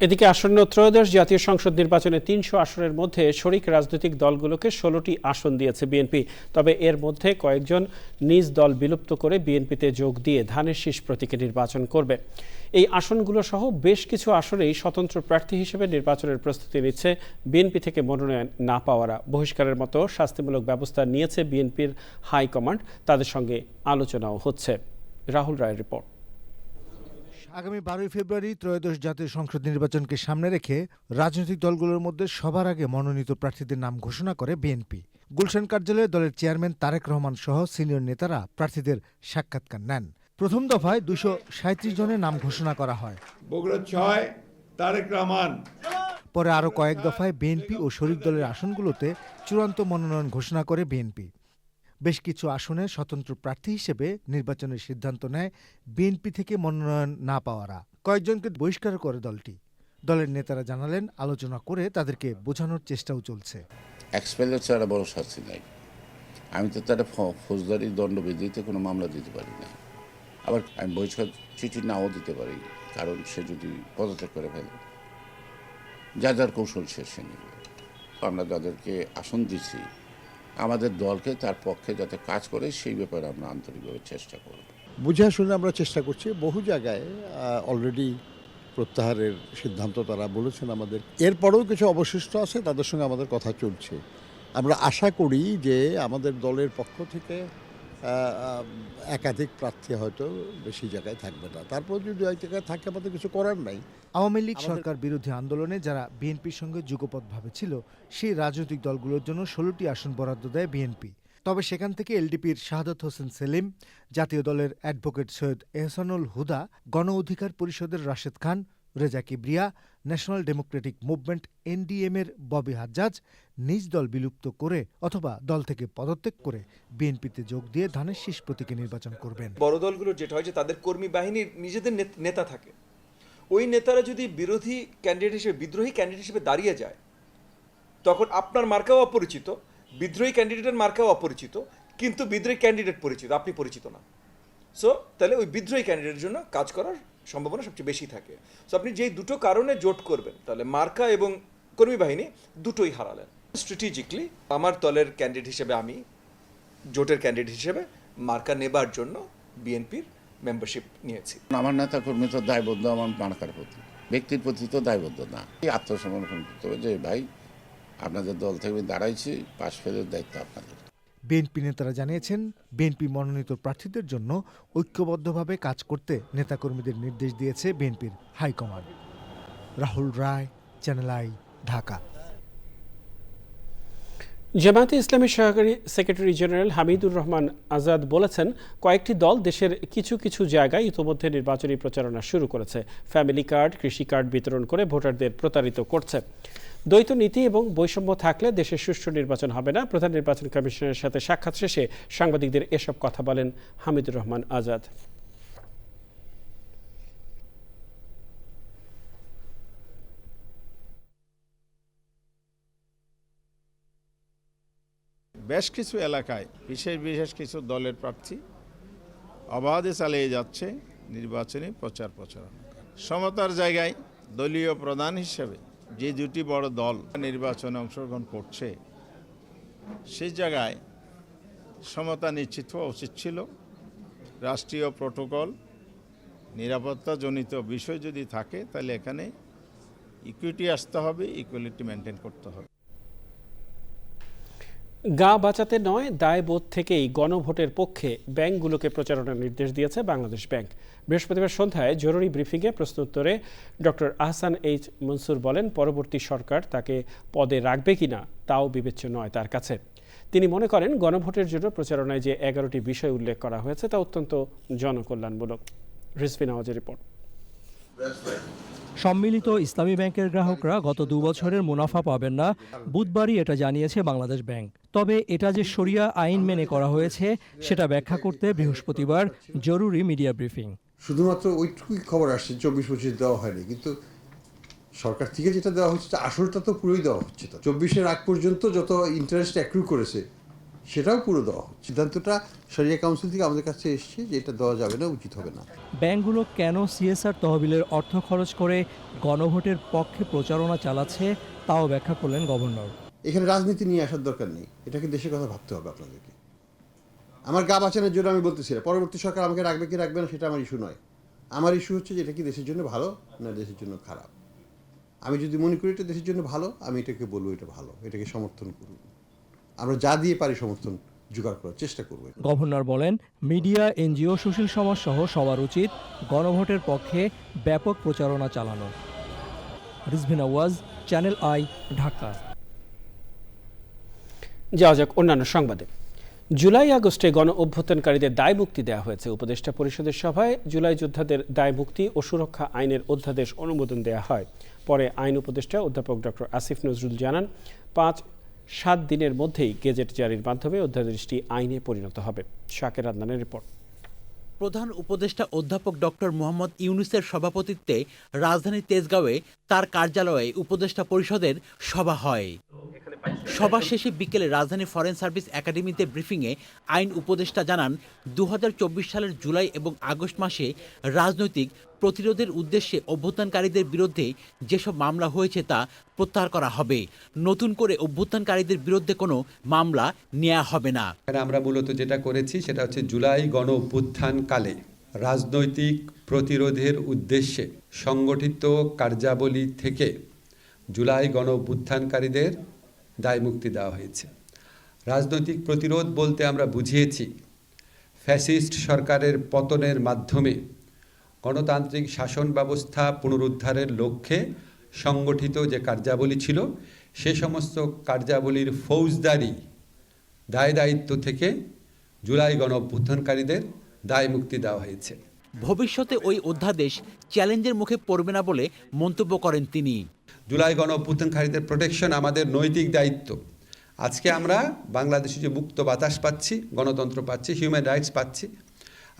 এদিকে আসন্ন ত্রয়োদশ জাতীয় সংসদ নির্বাচনে 300 আসনের মধ্যে শরিক রাজনৈতিক দলগুলোকে 16টি আসন দিয়েছে বিএনপি। তবে এর মধ্যে কয়েকজন নিজ দল বিলুপ্ত করে বিএনপিতে যোগ দিয়ে ধানের শীষ প্রতীকে নির্বাচন করবে। এই আসনগুলো সহ বেশ কিছু আসনেই স্বতন্ত্র প্রার্থী হিসেবে নির্বাচনের প্রস্তুতি নিচ্ছে বিএনপি থেকে মনোনয়ন না পাওয়ারা। বহিষ্কারের মতো শাস্তিমূলক ব্যবস্থা নিয়েছে বিএনপির হাইকমান্ড, তাদের সঙ্গে আলোচনাও হচ্ছে। রাহুল রায়ের রিপোর্ট। আগামী 12 ফেব্রুয়ারি ত্রয়োদশ জাতীয় সংসদ নির্বাচনকে সামনে রেখে রাজনৈতিক দলগুলোর মধ্যে সবার আগে মনোনীত প্রার্থীদের নাম ঘোষণা করে বিএনপি। গুলশান কার্যালয়ে দলের চেয়ারম্যান তারেক রহমান সহ সিনিয়র নেতারা প্রার্থীদের সাক্ষাৎকার নেন। প্রথম দফায় 237 জনের নাম ঘোষণা করা হয়। বগুড়া 6 তারেক রহমান। পরে আরও কয়েক দফায় বিএনপি ও শরিক দলের আসনগুলোতে চূড়ান্ত মনোনয়ন ঘোষণা করে বিএনপি। বেশ কিছু আসনে স্বতন্ত্র প্রার্থী হিসেবে নির্বাচনের সিদ্ধান্ত নেয় বিএনপি থেকে মনোনয়ন না পাওয়ারা। কয়েকজনকে বহিষ্কার করে দলটি। দলের নেতারা জানালেন, আলোচনা করে তাদেরকে বোঝানোর চেষ্টাও চলছে। এক্সপেলের ছাড়া বড় শাস্তি নাই। আমি তো তারা ফৌজদারি দণ্ডবিধিতে কোনো মামলা দিতে পারি না। আবার আমি বহিষ্কার চিঠি নাও দিতে পারি, কারণ সে যদি পদত্যাগ করে ফেলে যার কৌশল সে নেবে। আমরা যাদেরকে আসন দিচ্ছি আমাদের দলকে তার পক্ষে যাতে কাজ করে সেই ব্যাপারে আমরা আন্তরিকভাবে চেষ্টা করব। বুঝে শুনে আমরা চেষ্টা করছি। বহু জায়গায় অলরেডি প্রত্যাহারের সিদ্ধান্ত তারা বলেছেন আমাদের। এরপরেও কিছু অবশিষ্ট আছে, তাদের সঙ্গে আমাদের কথা চলছে। আমরা আশা করি যে আমাদের দলের পক্ষ থেকে একাধিক প্রার্থী হয়তো বেশি জায়গায় থাকবে না। তারপর যদি এক জায়গায় থাকে আমাদের কিছু করার নাই। আওয়ামী লীগ সরকার বিরোধী আন্দোলনে যারা বিএনপির সঙ্গে যুগপথভাবে ছিল সেই রাজনৈতিক দলগুলোর জন্য 16টি আসন বরাদ্দ দেয় বিএনপি। তবে সেখান থেকে এলডিপির শাহাদাত হোসেন সেলিম, জাতীয় দলের অ্যাডভোকেট সৈয়দ এহসানুল হুদা, গণ অধিকার পরিষদের Rashed Khan, Reza Kibria, National Democratic Movement NDM এর ববি হাজ্জাজ নিজ দল বিলুপ্ত করে অথবা দল থেকে পদত্যাগ করে বিএনপিতে যোগ দিয়ে ধানের শীষ প্রতীকে নির্বাচন করবেন। বড় দলগুলোর যেটা হয় যে তাদের কর্মী বাহিনীর নিজেদের নেতা থাকে, ওই নেতারা যদি বিরোধী ক্যান্ডিডেট হিসেবে, বিদ্রোহী ক্যান্ডিডেট হিসেবে দাঁড়িয়ে যায়, তখন আপনার মার্কাও অপরিচিত, বিদ্রোহী ক্যান্ডিডেটের মার্কাও অপরিচিত, কিন্তু বিদ্রোহী ক্যান্ডিডেট পরিচিত, আপনি পরিচিত না। সো তাহলে ওই বিদ্রোহী ক্যান্ডিডেটের জন্য কাজ করার সম্ভাবনা সবচেয়ে বেশি থাকে। সো আপনি যেই দুটো কারণে জোট করবেন, তাহলে মার্কা এবং কর্মী বাহিনী দুটোই হারালেন। স্ট্র্যাটেজিকলি আমার দলের ক্যান্ডিডেট হিসেবে, আমি জোটের ক্যান্ডিডেট হিসেবে মার্কা নেবার জন্য বিএনপির মেম্বারশিপ নিয়েছি। আমার নেতা কর্মী তো দায়বদ্ধ আমার মার্কার প্রতি, ব্যক্তির প্রতি তো দায়বদ্ধ না। আত্মসমর্পণ করতে হবে যে ভাই আপনাদের দল থেকে দাঁড়াইছি, পাশ ফেলের দায়িত্ব আপনাদের। বিএনপি নেতারা জানিয়েছেন, বিএনপি মনোনীত প্রার্থীদের জন্য ঐক্যবদ্ধভাবে কাজ করতে নেতাকর্মীদের নির্দেশ দিয়েছে বিএনপির high command. Rahul Roy, Channel i, Dhaka. Jamaat-e Islami সহকারী সেক্রেটারি জেনারেল হামিদুর রহমান আজাদ বলেছেন, কয়েকটি দল দেশের কিছু কিছু জায়গায় ইতোমধ্যে নির্বাচনী প্রচারণা শুরু করেছে। ফ্যামিলি কার্ড, কৃষি কার্ড বিতরণ করে ভোটারদের প্রতারিত করছে। দ্বৈত নীতি এবং বৈষম্য থাকলে দেশে সুষ্ঠু নির্বাচন হবে না। প্রধান নির্বাচন কমিশনের সাথে সাক্ষাৎ শেষে সাংবাদিকদের এসব কথা বলেন হামিদুর রহমান আজাদ। বেশ কিছু এলাকায় বিশেষ কিছু দলের প্রার্থী অবাধে চালিয়ে যাচ্ছে নির্বাচনী প্রচারণা। সমতার জায়গায় দলীয় প্রধান হিসেবে যে দুটি বড় দল নির্বাচনে অংশগ্রহণ করছে, সেই জায়গায় সমতা নিশ্চিত হওয়া উচিত ছিল। রাষ্ট্রীয় প্রোটোকল, নিরাপত্তাজনিত বিষয় যদি থাকে, তাহলে এখানে ইকুইটি আসতে হবে, ইকুয়ালিটি মেনটেন করতে হবে। গা বাঁচাতে নয়, দায়বোধ থেকেই গণভোটের পক্ষে ব্যাংকগুলোকে প্রচারণার নির্দেশ দিয়েছে বাংলাদেশ ব্যাংক। বৃহস্পতিবার সন্ধ্যায় জরুরি ব্রিফিংয়ে প্রশ্নোত্তরে ডক্টর আহসান এইচ মনসুর বলেন, পরবর্তী সরকার তাকে পদে রাখবে কিনা তাও বিবেচ্য নয় তার কাছে। তিনি মনে করেন, গণভোটের জন্য প্রচারণায় যে 11টি বিষয় উল্লেখ করা হয়েছে তা অত্যন্ত জনকল্যাণমূলক। রিজভি নওয়াজের রিপোর্ট। সম্মিলিত ইসলামী ব্যাংকের গ্রাহকরা গত 2 বছরের মুনাফা পাবেন না, বুধবারই এটা জানিয়েছে বাংলাদেশ ব্যাংক। তবে এটা যে শরিয়া আইন মেনে করা হয়েছে সেটা ব্যাখ্যা করতে বৃহস্পতিবার জরুরি মিডিয়া ব্রিফিং। শুধুমাত্র ওইটুকুই খবর আসছে 24-25 দেওয়া হয়নি, কিন্তু সরকার থেকে যেটা দেওয়া হচ্ছে আসলটা তো পুরোই দেওয়া হচ্ছে। তো 24-এর আগ পর্যন্ত যত ইন্টারেস্ট অ্যাক্রু করেছে সেটাও পুরো দেওয়া হচ্ছে। সিদ্ধান্তটা শরিয়া কাউন্সিল থেকে আমাদের কাছে এসেছে যে এটা দেওয়া যাবে না, উচিত হবে না। ব্যাংকগুলো কেন সিএসআর তহবিলের অর্থ খরচ করে গণভোটের পক্ষে প্রচারণা চালাচ্ছে তাও ব্যাখ্যা করলেন গভর্নর। এখানে রাজনীতি নিয়ে আসার দরকার নেই, এটাকে দেশের কথা ভাবতে হবে আপনাদেরকে। আমার গা বাঁচানোর জন্য আমি বলতেছি না পরবর্তী সরকার আমাকে রাখবে কি রাখবে না সেটা আমার ইস্যু নয়। আমার ইস্যু হচ্ছে যে এটা কি দেশের জন্য ভালো না দেশের জন্য খারাপ। আমি যদি মনে করি এটা দেশের জন্য ভালো, আমি এটাকে বলবো এটা ভালো, এটাকে সমর্থন করব। আমরা যা দিয়ে পারি সমর্থন জোগাড় করার চেষ্টা করব। গভর্নর বলেন, মিডিয়া, এনজিও, সুশীল সমাজ সহ সবার উচিত গণভোটের পক্ষে ব্যাপক প্রচারণা চালানো। Rizvi Nawaz, channel i, Dhaka. যাওয়া যাক অন্যান্য সংবাদে। জুলাই আগস্টে গণ অভ্যুত্থানকারীদের দায় মুক্তি দেওয়া হয়েছে। উপদেষ্টা পরিষদের সভায় জুলাই যোদ্ধাদের দায় মুক্তি ও সুরক্ষা আইনের অধ্যাদেশ অনুমোদন দেওয়া হয়। পরে আইন উপদেষ্টা অধ্যাপক ডক্টর আসিফ নজরুল জানান, 5-7 দিনের মধ্যেই গেজেট জারির মাধ্যমে অধ্যাদেশটি আইনে পরিণত হবে। শাকের আদনানের রিপোর্ট। প্রধান উপদেষ্টা অধ্যাপক ডক্টর মোহাম্মদ ইউনূসের সভাপতিত্বে রাজধানীর তেজগাঁওয়ে তার কার্যালয়ে উপদেষ্টা পরিষদের সভা হয়। সভা শেষে বিকেলে রাজধানী ফরেন সার্ভিস একাডেমিতে ব্রিফিংয়ে আইন উপদেষ্টা জানান, 2024 সালের জুলাই এবং আগস্ট মাসে রাজনৈতিক প্রতিরোধের উদ্দেশ্যে অভ্যুত্থানকারীদের বিরুদ্ধে যেসব মামলা হয়েছে তা প্রত্যাহার করা হবে। নতুন করে অভ্যুত্থানকারীদের বিরুদ্ধে কোনো মামলা নেওয়া হবে না। আমরা মূলত যেটা করেছি সেটা হচ্ছে জুলাই গণ অভ্যুত্থানকালে রাজনৈতিক প্রতিরোধের উদ্দেশ্যে সংগঠিত কার্যাবলী থেকে জুলাই গণ অভ্যুত্থানকারীদের দায়মুক্তি দেওয়া হয়েছে। রাজনৈতিক প্রতিরোধ বলতে আমরা বুঝিয়েছি ফ্যাসিস্ট সরকারের পতনের মাধ্যমে গণতান্ত্রিক শাসন ব্যবস্থা পুনরুদ্ধারের লক্ষ্যে সংগঠিত যে কার্যাবলী ছিল সে সমস্ত কার্যাবলীর ফৌজদারি দায় দায়িত্ব থেকে জুলাই গণ অভ্যুত্থানকারীদের দায় মুক্তি দেওয়া হয়েছে। ভবিষ্যতে ওই অধ্যাদেশ চ্যালেঞ্জের মুখে পড়বে না বলে মন্তব্য করেন তিনি। জুলাই গণ অভ্যুত্থানকারীদের প্রোটেকশন আমাদের নৈতিক দায়িত্ব। আজকে আমরা বাংলাদেশে যে মুক্ত বাতাস পাচ্ছি, গণতন্ত্র পাচ্ছি, হিউম্যান রাইটস পাচ্ছি,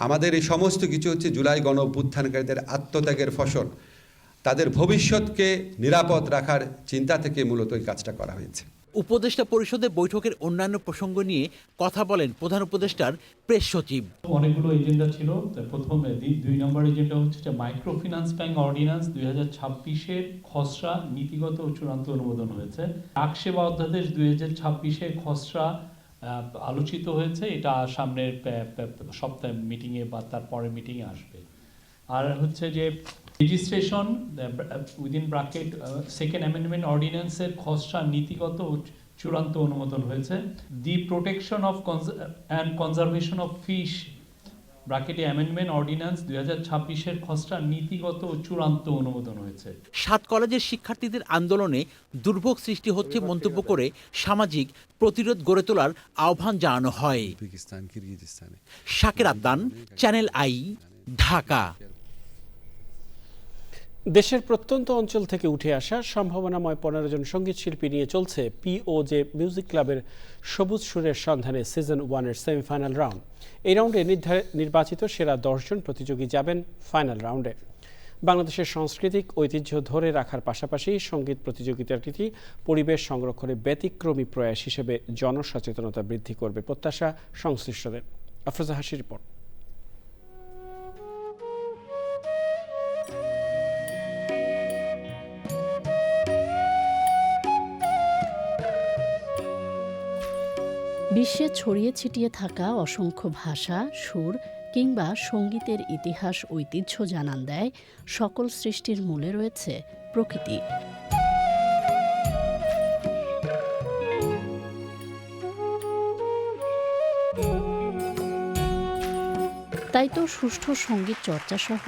আমাদের এই সমস্ত কিছু হচ্ছে জুলাই গণ অভ্যুত্থানকারীদের আত্মত্যাগের ফসল। তাদের ভবিষ্যৎকে নিরাপদ রাখার চিন্তা থেকে মূলত এই কাজটা করা হয়েছে। উপদেষ্টা পরিষদের বৈঠকের অন্যান্য প্রসঙ্গ নিয়ে কথা বলেন প্রধান উপদেষ্টার প্রেস সচিব। অনেকগুলো এজেন্ডা ছিল। প্রথম 2 নম্বর এজেন্ডা হচ্ছে যে মাইক্রো ফিন্যান্স ব্যাংক অর্ডিন্যান্স 2026-এর খসড়া নীতিগত ও চূড়ান্ত অনুমোদন হয়েছে। ডাকসেবা অধ্যাদেশ 2026-এর খসড়া আলোচিত হয়েছে, এটা সামনের সপ্তাহে মিটিংয়ে বা তার পরের মিটিংয়ে আসবে। আর হচ্ছে যে registration within bracket second amendment অর্ডিন্যান্সের খসড়া নীতিগত ও চূড়ান্ত অনুমোদন হয়েছে। The protection of and conservation of fish ব্র্যাকেটে অ্যামেন্ডমেন্ট অর্ডিন্যান্স 2026-এর খসড়া নীতিগত ও চূড়ান্ত অনুমোদন হয়েছে। 7 কলেজের শিক্ষার্থীদের আন্দোলনে দুর্ভোগ সৃষ্টি হচ্ছে মন্তব্য করে সামাজিক প্রতিরোধ গড়ে তোলার আহ্বান জানানো হয়। শাকের আদনান, চ্যানেল আই, ঢাকা। দেশের প্রত্যন্ত অঞ্চল থেকে উঠে আসা সম্ভাবনাময় 15 জন সঙ্গীত শিল্পী নিয়ে চলছে পিওজে মিউজিক ক্লাবের সবুজ সুরের সন্ধানে সিজন 1-এর সেমিফাইনাল রাউন্ড। এই রাউন্ডে নির্বাচিত সেরা 10 জন প্রতিযোগী যাবেন ফাইনাল রাউন্ডে। বাংলাদেশের সাংস্কৃতিক ঐতিহ্য ধরে রাখার পাশাপাশি সঙ্গীত প্রতিযোগিতাটি পরিবেশ সংরক্ষণে ব্যতিক্রমী প্রয়াস হিসেবে জনসচেতনতা বৃদ্ধি করবে প্রত্যাশা সংশ্লিষ্টদের। আফরোজা হাসির রিপোর্ট। বিশ্বে ছড়িয়ে ছিটিয়ে থাকা অসংখ্য ভাষা, সুর কিংবা সঙ্গীতের ইতিহাস ঐতিহ্য জানান দেয় সকল সৃষ্টির মূলে রয়েছে প্রকৃতি। তাই তো সুষ্ঠু সঙ্গীত চর্চা সহ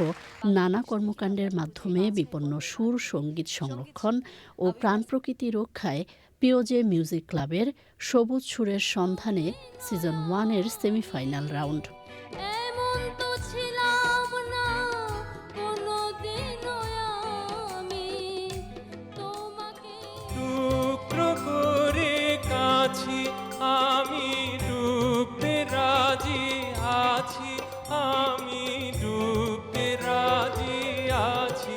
নানা কর্মকাণ্ডের মাধ্যমে বিপন্ন সুর, সঙ্গীত সংরক্ষণ ও প্রাণ প্রকৃতি রক্ষায় পিওজে মিউজিক ক্লাবের সবুজ সুরের সন্ধানে সিজন 1-এর সেমিফাইনাল রাউন্ড। আমি ডুবতে রাজি আছি, আমি ডুবতে রাজি আছি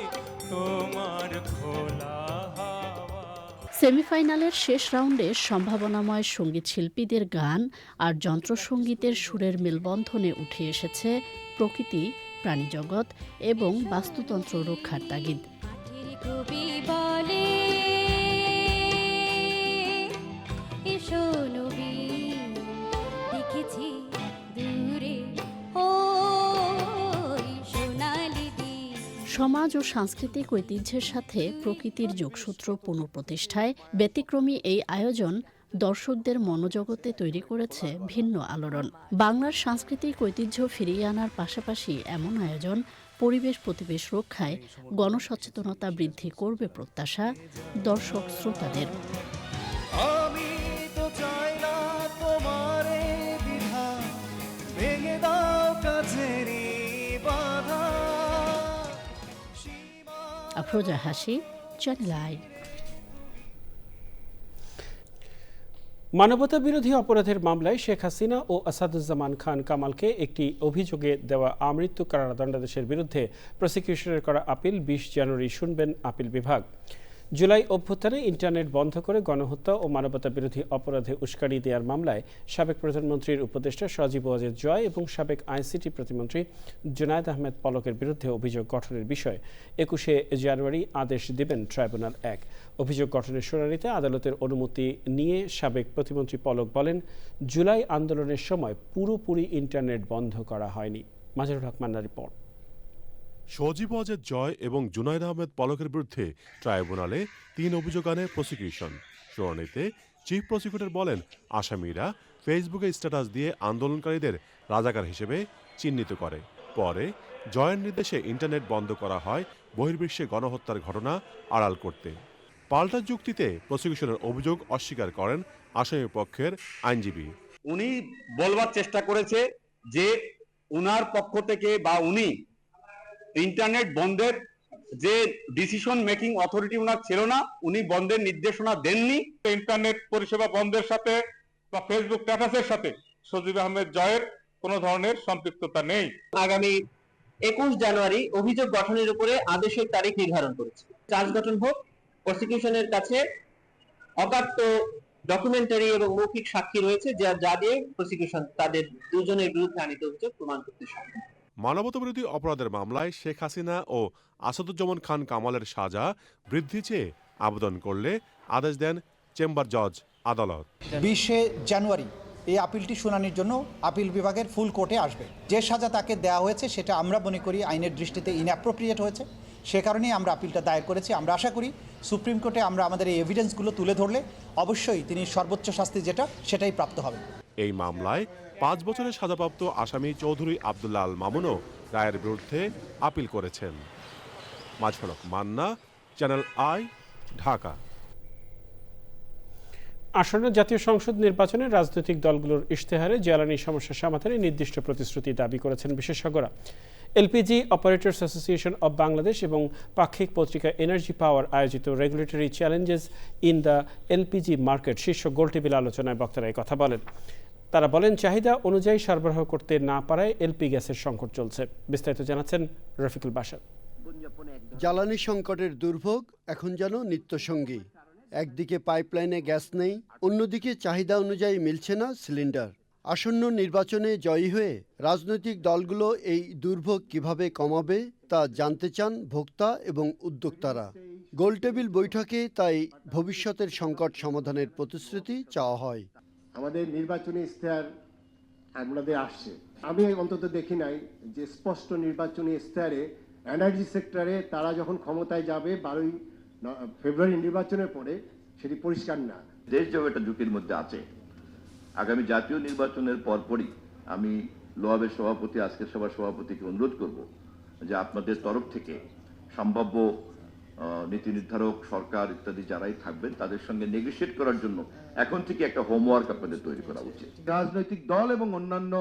তোমার খোলা হাওয়া। সেমিফাইনালের শেষ রাউন্ডে সম্ভাবনাময় সঙ্গীত শিল্পীদের গান আর যন্ত্রসঙ্গীতের সুরের মেলবন্ধনে উঠে এসেছে প্রকৃতি, প্রাণীজগৎ এবং বাস্তুতন্ত্র রক্ষার তাগিদ। সমাজ ও সাংস্কৃতিক ঐতিহ্যের সাথে প্রকৃতির যোগসূত্র পুনঃপ্রতিষ্ঠায় ব্যতিক্রমী এই আয়োজন দর্শকদের মনোজগতে তৈরি করেছে ভিন্ন আলোড়ন। বাংলার সাংস্কৃতিক ঐতিহ্য ফিরিয়ে আনার পাশাপাশি এমন আয়োজন পরিবেশ প্রতিবেশ রক্ষায় গণসচেতনতা বৃদ্ধি করবে প্রত্যাশা দর্শক শ্রোতাদের। আমি তো চাই না তোমারে বিধান, ভেঙে দাও কাছেরই বাধা। আফরোজা হাসি, চ্যানেল আই। মানবতা বিরোধী অপরাধের মামলায় শেখ হাসিনা ও আসাদুজ্জামান খান কামালকে একটি অভিযোগে দেওয়া আমৃত্যু কারাদণ্ডাদেশের বিরুদ্ধে প্রসিকিউশনের করা আপিল 20 জানুয়ারি শুনবেন আপিল বিভাগ। জুলাই অভ্যুত্থানে ইন্টারনেট বন্ধ করে গণহত্যা ও মানবতা বিরোধী অপরাধে উস্কানি দেওয়ার মামলায় সাবেক প্রধানমন্ত্রীর উপদেষ্টা সজীব ওয়াজেদ জয় এবং সাবেক আইসিটি প্রতিমন্ত্রী জুনায়েদ আহমেদ পলকের বিরুদ্ধে অভিযোগ গঠনের বিষয়ে 21 জানুয়ারি আদেশ দেবেন ট্রাইব্যুনাল 1। অভিযোগ গঠনের শুনানিতে আদালতের অনুমতি নিয়ে সাবেক প্রতিমন্ত্রী পলক বলেন, জুলাই আন্দোলনের সময় পুরোপুরি ইন্টারনেট বন্ধ করা হয়নি। মাজহারুল হক মান্নার রিপোর্ট। সজীব ওয়াজেদ জয় এবং জুনায়েদ আহমেদ পলকের বিরুদ্ধে ট্রাইব্যুনালে 3 অভিযোগ আনে প্রসিকিউশন। শুনানিতে চিফ প্রসিকিউটর বলেন, আসামিরা ফেসবুকে স্ট্যাটাস দিয়ে আন্দোলনকারীদের রাজাকার হিসেবে চিহ্নিত করে। পরে জয়ের নির্দেশে ইন্টারনেট বন্ধ করা হয় বহির্বিশ্বে গণহত্যার ঘটনা আড়াল করতে। পাল্টা যুক্তিতে প্রসিকিউশনের অভিযোগ অস্বীকার করেন আসামি পক্ষের আইনজীবী। উনি বলবার চেষ্টা করেছে যে উনার পক্ষ থেকে বা উনি ইন্টারনেট বন্ধের যে ডিসিশন মেকিং অথরিটি উনার ছিল না, উনি বন্ধের নির্দেশনা দেননি। ইন্টারনেট পরিষেবা বন্ধের সাথে বা ফেসবুক স্ট্যাটাসের সাথে সজীব আহমেদ জয়ের কোনো ধরনের সম্পৃক্ততা নেই। আগামী 21 জানুয়ারি অভিযোগ গঠনের উপরে আদেশের তারিখ নির্ধারণ করেছে। চার্জ গঠন হোক, প্রসিকিউশনের কাছে অকাট্য ডকুমেন্টারি এবং মৌখিক সাক্ষী রয়েছে যা দিয়ে প্রসিকিউশন তাদের দুজনের বিরুদ্ধে আনিত অভিযোগ প্রমাণ করতে সক্ষম। মানবতাবিরোধী অপরাধের মামলায় শেখ হাসিনা ও আসাদুজ্জামান খান কামালের সাজা বৃদ্ধি চেয়ে আবেদন করলে আদেশ দেন চেম্বার জজ আদালত। 20 জানুয়ারি এই আপিলটি শুনানির জন্য আপিল বিভাগের ফুল কোর্টে আসবে। যে সাজা তাকে দেওয়া হয়েছে সেটা আমরা মনে করি আইনের দৃষ্টিতে ইনঅ্যাপ্রোপ্রিয়েট হয়েছে, সে কারণেই আমরা আপিলটা দায়ের করেছি। আমরা আশা করি সুপ্রিম কোর্টে আমরা আমাদের এই এভিডেন্সগুলো তুলে ধরলে অবশ্যই তিনি সর্বোচ্চ শাস্তি যেটা সেটাই প্রাপ্ত হবে। এই মামলায় 5 বছরের সাজাপ্রাপ্ত আসামি চৌধুরী আব্দুল্লাহ আল মামুনও রায়ের বিরুদ্ধে আপিল করেছেন। মাজহারুল হক মান্না, চ্যানেল আই, ঢাকা। আসন্ন জাতীয় সংসদ নির্বাচনে রাজনৈতিক দলগুলোর ইশতেহারে জ্বালানি সমস্যা সমাধানে নির্দিষ্ট প্রতিশ্রুতি দাবি করেছেন বিশেষজ্ঞরা। LPG operators association of Bangladesh এবং পাক্ষিক পত্রিকা এনার্জি পাওয়ার আয়োজিত regulatory challenges in the LPG market শীর্ষ গোলটেবিল আলোচনায় বক্তারা এই কথা বলেন। তারা বলেন, চাহিদা অনুযায়ী সরবরাহ করতে না পারায় এলপি গ্যাসের সংকট চলছে। বিস্তারিত জানাচ্ছেন রফিকুল বাশার। জ্বালানি সংকটের দুর্ভোগ এখন যেন নিত্যসঙ্গী। একদিকে পাইপলাইনে গ্যাস নেই, অন্যদিকে চাহিদা অনুযায়ী মিলছে না সিলিন্ডার। আসন্ন নির্বাচনে জয়ী হয়ে রাজনৈতিক দলগুলো এই দুর্ভোগ কিভাবে কমাবে তা জানতে চান ভোক্তা এবং উদ্যোক্তারা। গোলটেবিল বৈঠকে তাই ভবিষ্যতের সংকট সমাধানের প্রতিশ্রুতি চাওয়া হয়। আমাদের নির্বাচনী ইশতেহার আমাদের আসছে, আমি অন্তত দেখি নাই যে স্পষ্ট নির্বাচনী ইশতেহারে এনার্জি সেক্টরে তারা যখন ক্ষমতায় যাবে 12 ফেব্রুয়ারি নির্বাচনের পরে সেটি পরিষ্কার না। দেশ যেও একটা ঝুঁকির মধ্যে আছে। আগামী জাতীয় নির্বাচনের পরপরই আমি লোয়াবের সভাপতি, আজকের সভার সভাপতিকে অনুরোধ করব যে আপনাদের তরফ থেকে সম্ভাব্য নীতি নির্ধারক, সরকার ইত্যাদি যারাই থাকবেন তাদের সঙ্গে নেগোশিয়েট করার জন্য এখন থেকে একটা হোমওয়ার্ক আপনাদের তৈরি করা উচিত। রাজনৈতিক দল এবং অন্যান্য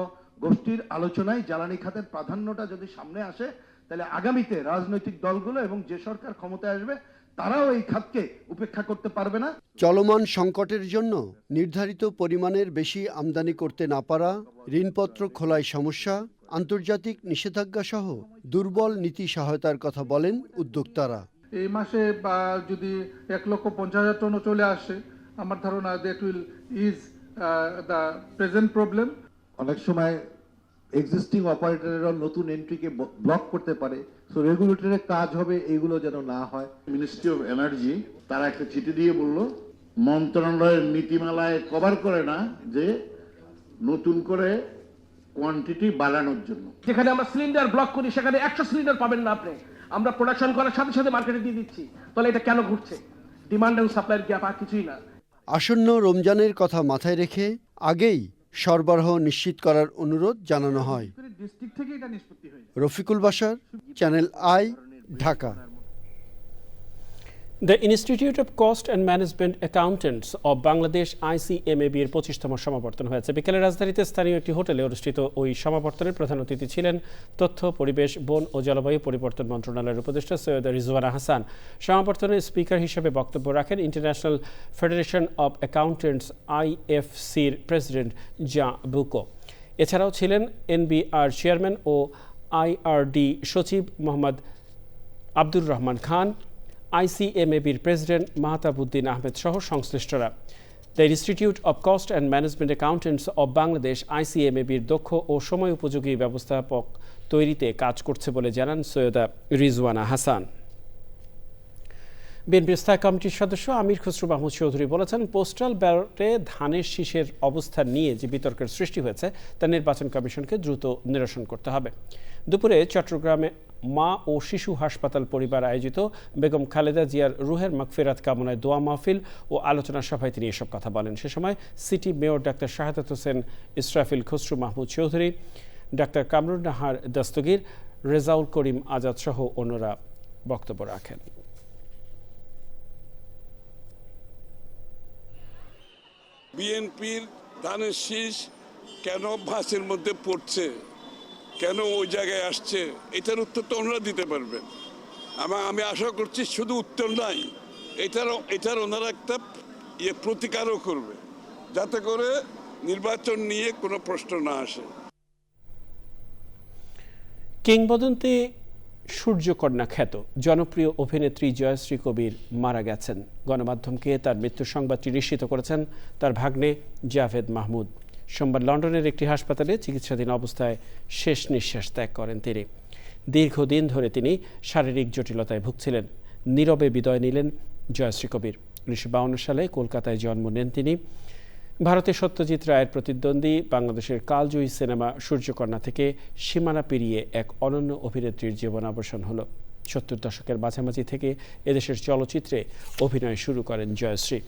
গোষ্ঠীর আলোচনায় জ্বালানি খাতের প্রাধান্যটা যদি সামনে আসে, তাহলে আগামীতে রাজনৈতিক দলগুলো এবং যে সরকার ক্ষমতায় আসবে তারাও এই খাতকে উপেক্ষা করতে পারবে না। চলমান সংকটের জন্য নির্ধারিত পরিমাণের বেশি আমদানি করতে না পারা, ঋণপত্র খোলায় সমস্যা, আন্তর্জাতিক নিষেধাজ্ঞা সহ দুর্বল নীতি সহায়তার কথা বলেন উদ্যোক্তারা। এই মাসে বা যদি 1,50,000 টনও চলে আসে, আমার ধারণা that will is the present problem. অনেক সময় এক্সিস্টিং অপারেটররা নতুন এন্ট্রিকে ব্লক করতে পারে, সো রেগুলেটরের কাজ হবে এইগুলো যেন না হয়। মিনিস্ট্রি অফ এনার্জি তারা একটা চিঠি দিয়ে বলল মন্ত্রণালয়ের নীতিমালায় কভার করে না যে নতুন করে কোয়ান্টিটি বাড়ানোর জন্য। যেখানে আমরা সিলিন্ডার ব্লক করি সেখানে 100 সিলিন্ডার পাবেন না আপনি, আমরা প্রোডাকশন করার সাথে সাথে মার্কেটে দিয়ে দিচ্ছি, তাহলে এটা কেন ঘটছে? ডিমান্ড এবং সাপ্লাইয়ের গ্যাপ, আর কিছুই না। আসন্ন রমজানের কথা মাথায় রেখে আগেই সরবরাহ নিশ্চিত করার অনুরোধ জানানো হয়। ডিস্ট্রিক্ট থেকে এটা নিষ্পত্তি হয়েছে। Rafiqul Bashar, channel i, Dhaka. The institute of cost and Management Accountants of Bangladesh ICMAB এর 25তম সমাবর্তন হয়েছে। বিকেলে রাজধানীতে স্থানীয় একটি হোটেলে অনুষ্ঠিত ওই সমাবর্তনের প্রধান অতিথি ছিলেন তথ্য, পরিবেশ, বন ও জলবায়ু পরিবর্তন মন্ত্রণালয়ের উপদেষ্টা সৈয়দ রিজওয়ানা হাসান। সমাবর্তনে স্পিকার হিসেবে বক্তব্য রাখেন ইন্টারন্যাশনাল ফেডারেশন অব অ্যাকাউন্টেন্টস IFC'র প্রেসিডেন্ট জা বুকো। এছাড়াও ছিলেন NBR চেয়ারম্যান ও IRD সচিব মোহাম্মদ আব্দুর রহমান খান, ICMAB'র প্রেসিডেন্ট মাহতাবুদ্দিন আহমেদ সহ সংশ্লিষ্টরা। The Institute of Cost and Management Accountants of Bangladesh ICMAB'র দক্ষ ও সময় উপযোগী ব্যবস্থাপক তৈরিতে কাজ করছে বলে জানান সৈয়দা রিজওয়ানা হাসান। বিএনপির স্থায়ী কমিটির সদস্য আমির খসরু মাহমুদ চৌধুরী বলেছেন, পোস্টাল ব্যালটে ধানের শীষের অবস্থান নিয়ে যে বিতর্কের সৃষ্টি হয়েছে তা নির্বাচন কমিশনকে দ্রুত নিরসন করতে হবে। দুপুরে চট্টগ্রামে মা ও শিশু হাসপাতাল পরিবার আয়োজিত বেগম খালেদা জিয়ার রুহের মাগফিরাত কামনায় দোয়া মাহফিল ও আলোচনা সভায় তিনি এসব কথা বলেন। সে সময় city mayor doctor Shahadat Hossain Israfil, Khasru Mahmud Chowdhury, doctor Kamrun Nahar Dastagir, Rezaul Karim Azad সহ অন্যরা বক্তব্য রাখেন। বিএনপির ধানের শীষ কেন ভাঁজের মধ্যে পড়ছে, কেন ওই জায়গায় আসছে, এটার উত্তর তো ওনারা দিতে পারবেন। আমি আশা করছি শুধু উত্তর নাই, এটার ওনারা একটা প্রতিকারও করবে, যাতে করে নির্বাচন নিয়ে কোনো প্রশ্ন না আসে। কিংবদন্তি সূর্যকন্যা খ্যাত জনপ্রিয় অভিনেত্রী জয়শ্রী কবির মারা গেছেন। গণমাধ্যমকে তার মৃত্যুর সংবাদটি নিশ্চিত করেছেন তার ভাগ্নে জাভেদ মাহমুদ। সোমবার লন্ডনের একটি হাসপাতালে চিকিৎসাধীন অবস্থায় শেষ নিঃশ্বাস ত্যাগ করেন তিনি। দীর্ঘদিন ধরে তিনি শারীরিক জটিলতায় ভুগছিলেন। নীরবে বিদায় নিলেন জয়শ্রী কবির। 1952 সালে কলকাতায় জন্ম নেন তিনি। ভারতে সত্যজিৎ রায়ের প্রতিদ্বন্দ্বী বাংলাদেশের কালজয়ী সিনেমা সূর্যকন্যা থেকে সীমানা পেরিয়ে এক অনন্য অভিনেত্রীর জীবনাবসান হলো। 70 দশকের মাঝামাঝি থেকে এদেশের চলচ্চিত্রে অভিনয় শুরু করেন জয়শ্রী।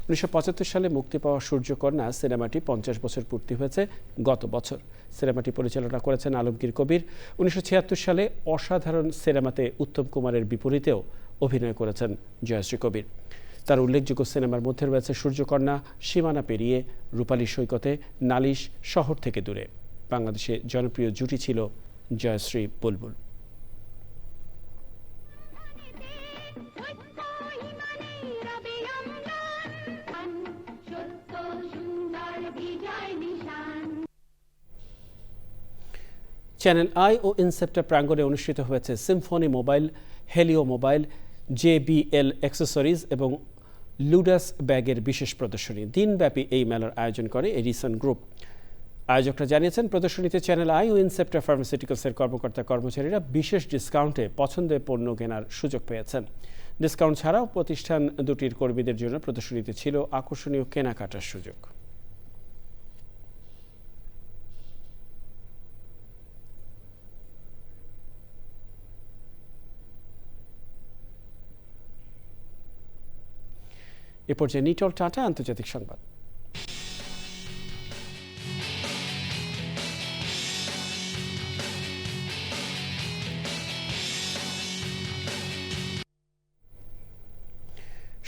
1975 সালে মুক্তি পাওয়া সূর্যকন্যা সিনেমাটি 50 বছর পূর্তি হয়েছে গত বছর। সিনেমাটি পরিচালনা করেছেন আলমগীর কবির। 1976 সালে অসাধারণ সিনেমাতে উত্তম কুমারের বিপরীতেও অভিনয় করেছেন জয়শ্রী কবির। তার উল্লেখযোগ্য সিনেমার মধ্যে রয়েছে সূর্যকন্যা, সীমানা পেরিয়ে, রূপালী সৈকতে, নালিশ, শহর থেকে দূরে। বাংলাদেশে জনপ্রিয় জুটি ছিল জয়শ্রী বুলবুল। চ্যানেল আই ও ইনসেপ্টা প্রাঙ্গণে অনুষ্ঠিত হয়েছে Symphony mobile, Helio mobile, JBL accessories এবং লুডাস ব্যাগের বিশেষ প্রদর্শনী। দিনব্যাপী এই মেলার আয়োজন করে এডিসন গ্রুপ। আয়োজকরা জানিয়েছেন, প্রদর্শনীতে চ্যানেল আই ও ইনসেপ্টা ফার্মাসিউটিক্যালসের কর্মকর্তা-কর্মচারীরা বিশেষ ডিসকাউন্টে পছন্দের পণ্য কেনার সুযোগ পেয়েছেন। ডিসকাউন্ট ছাড়াও প্রতিষ্ঠান দুটির কর্মীদের জন্য প্রদর্শনীতে ছিল আকর্ষণীয় কেনাকাটার সুযোগ। এ পর্যায়ে নিটল টাটা আন্তর্জাতিক সংবাদ।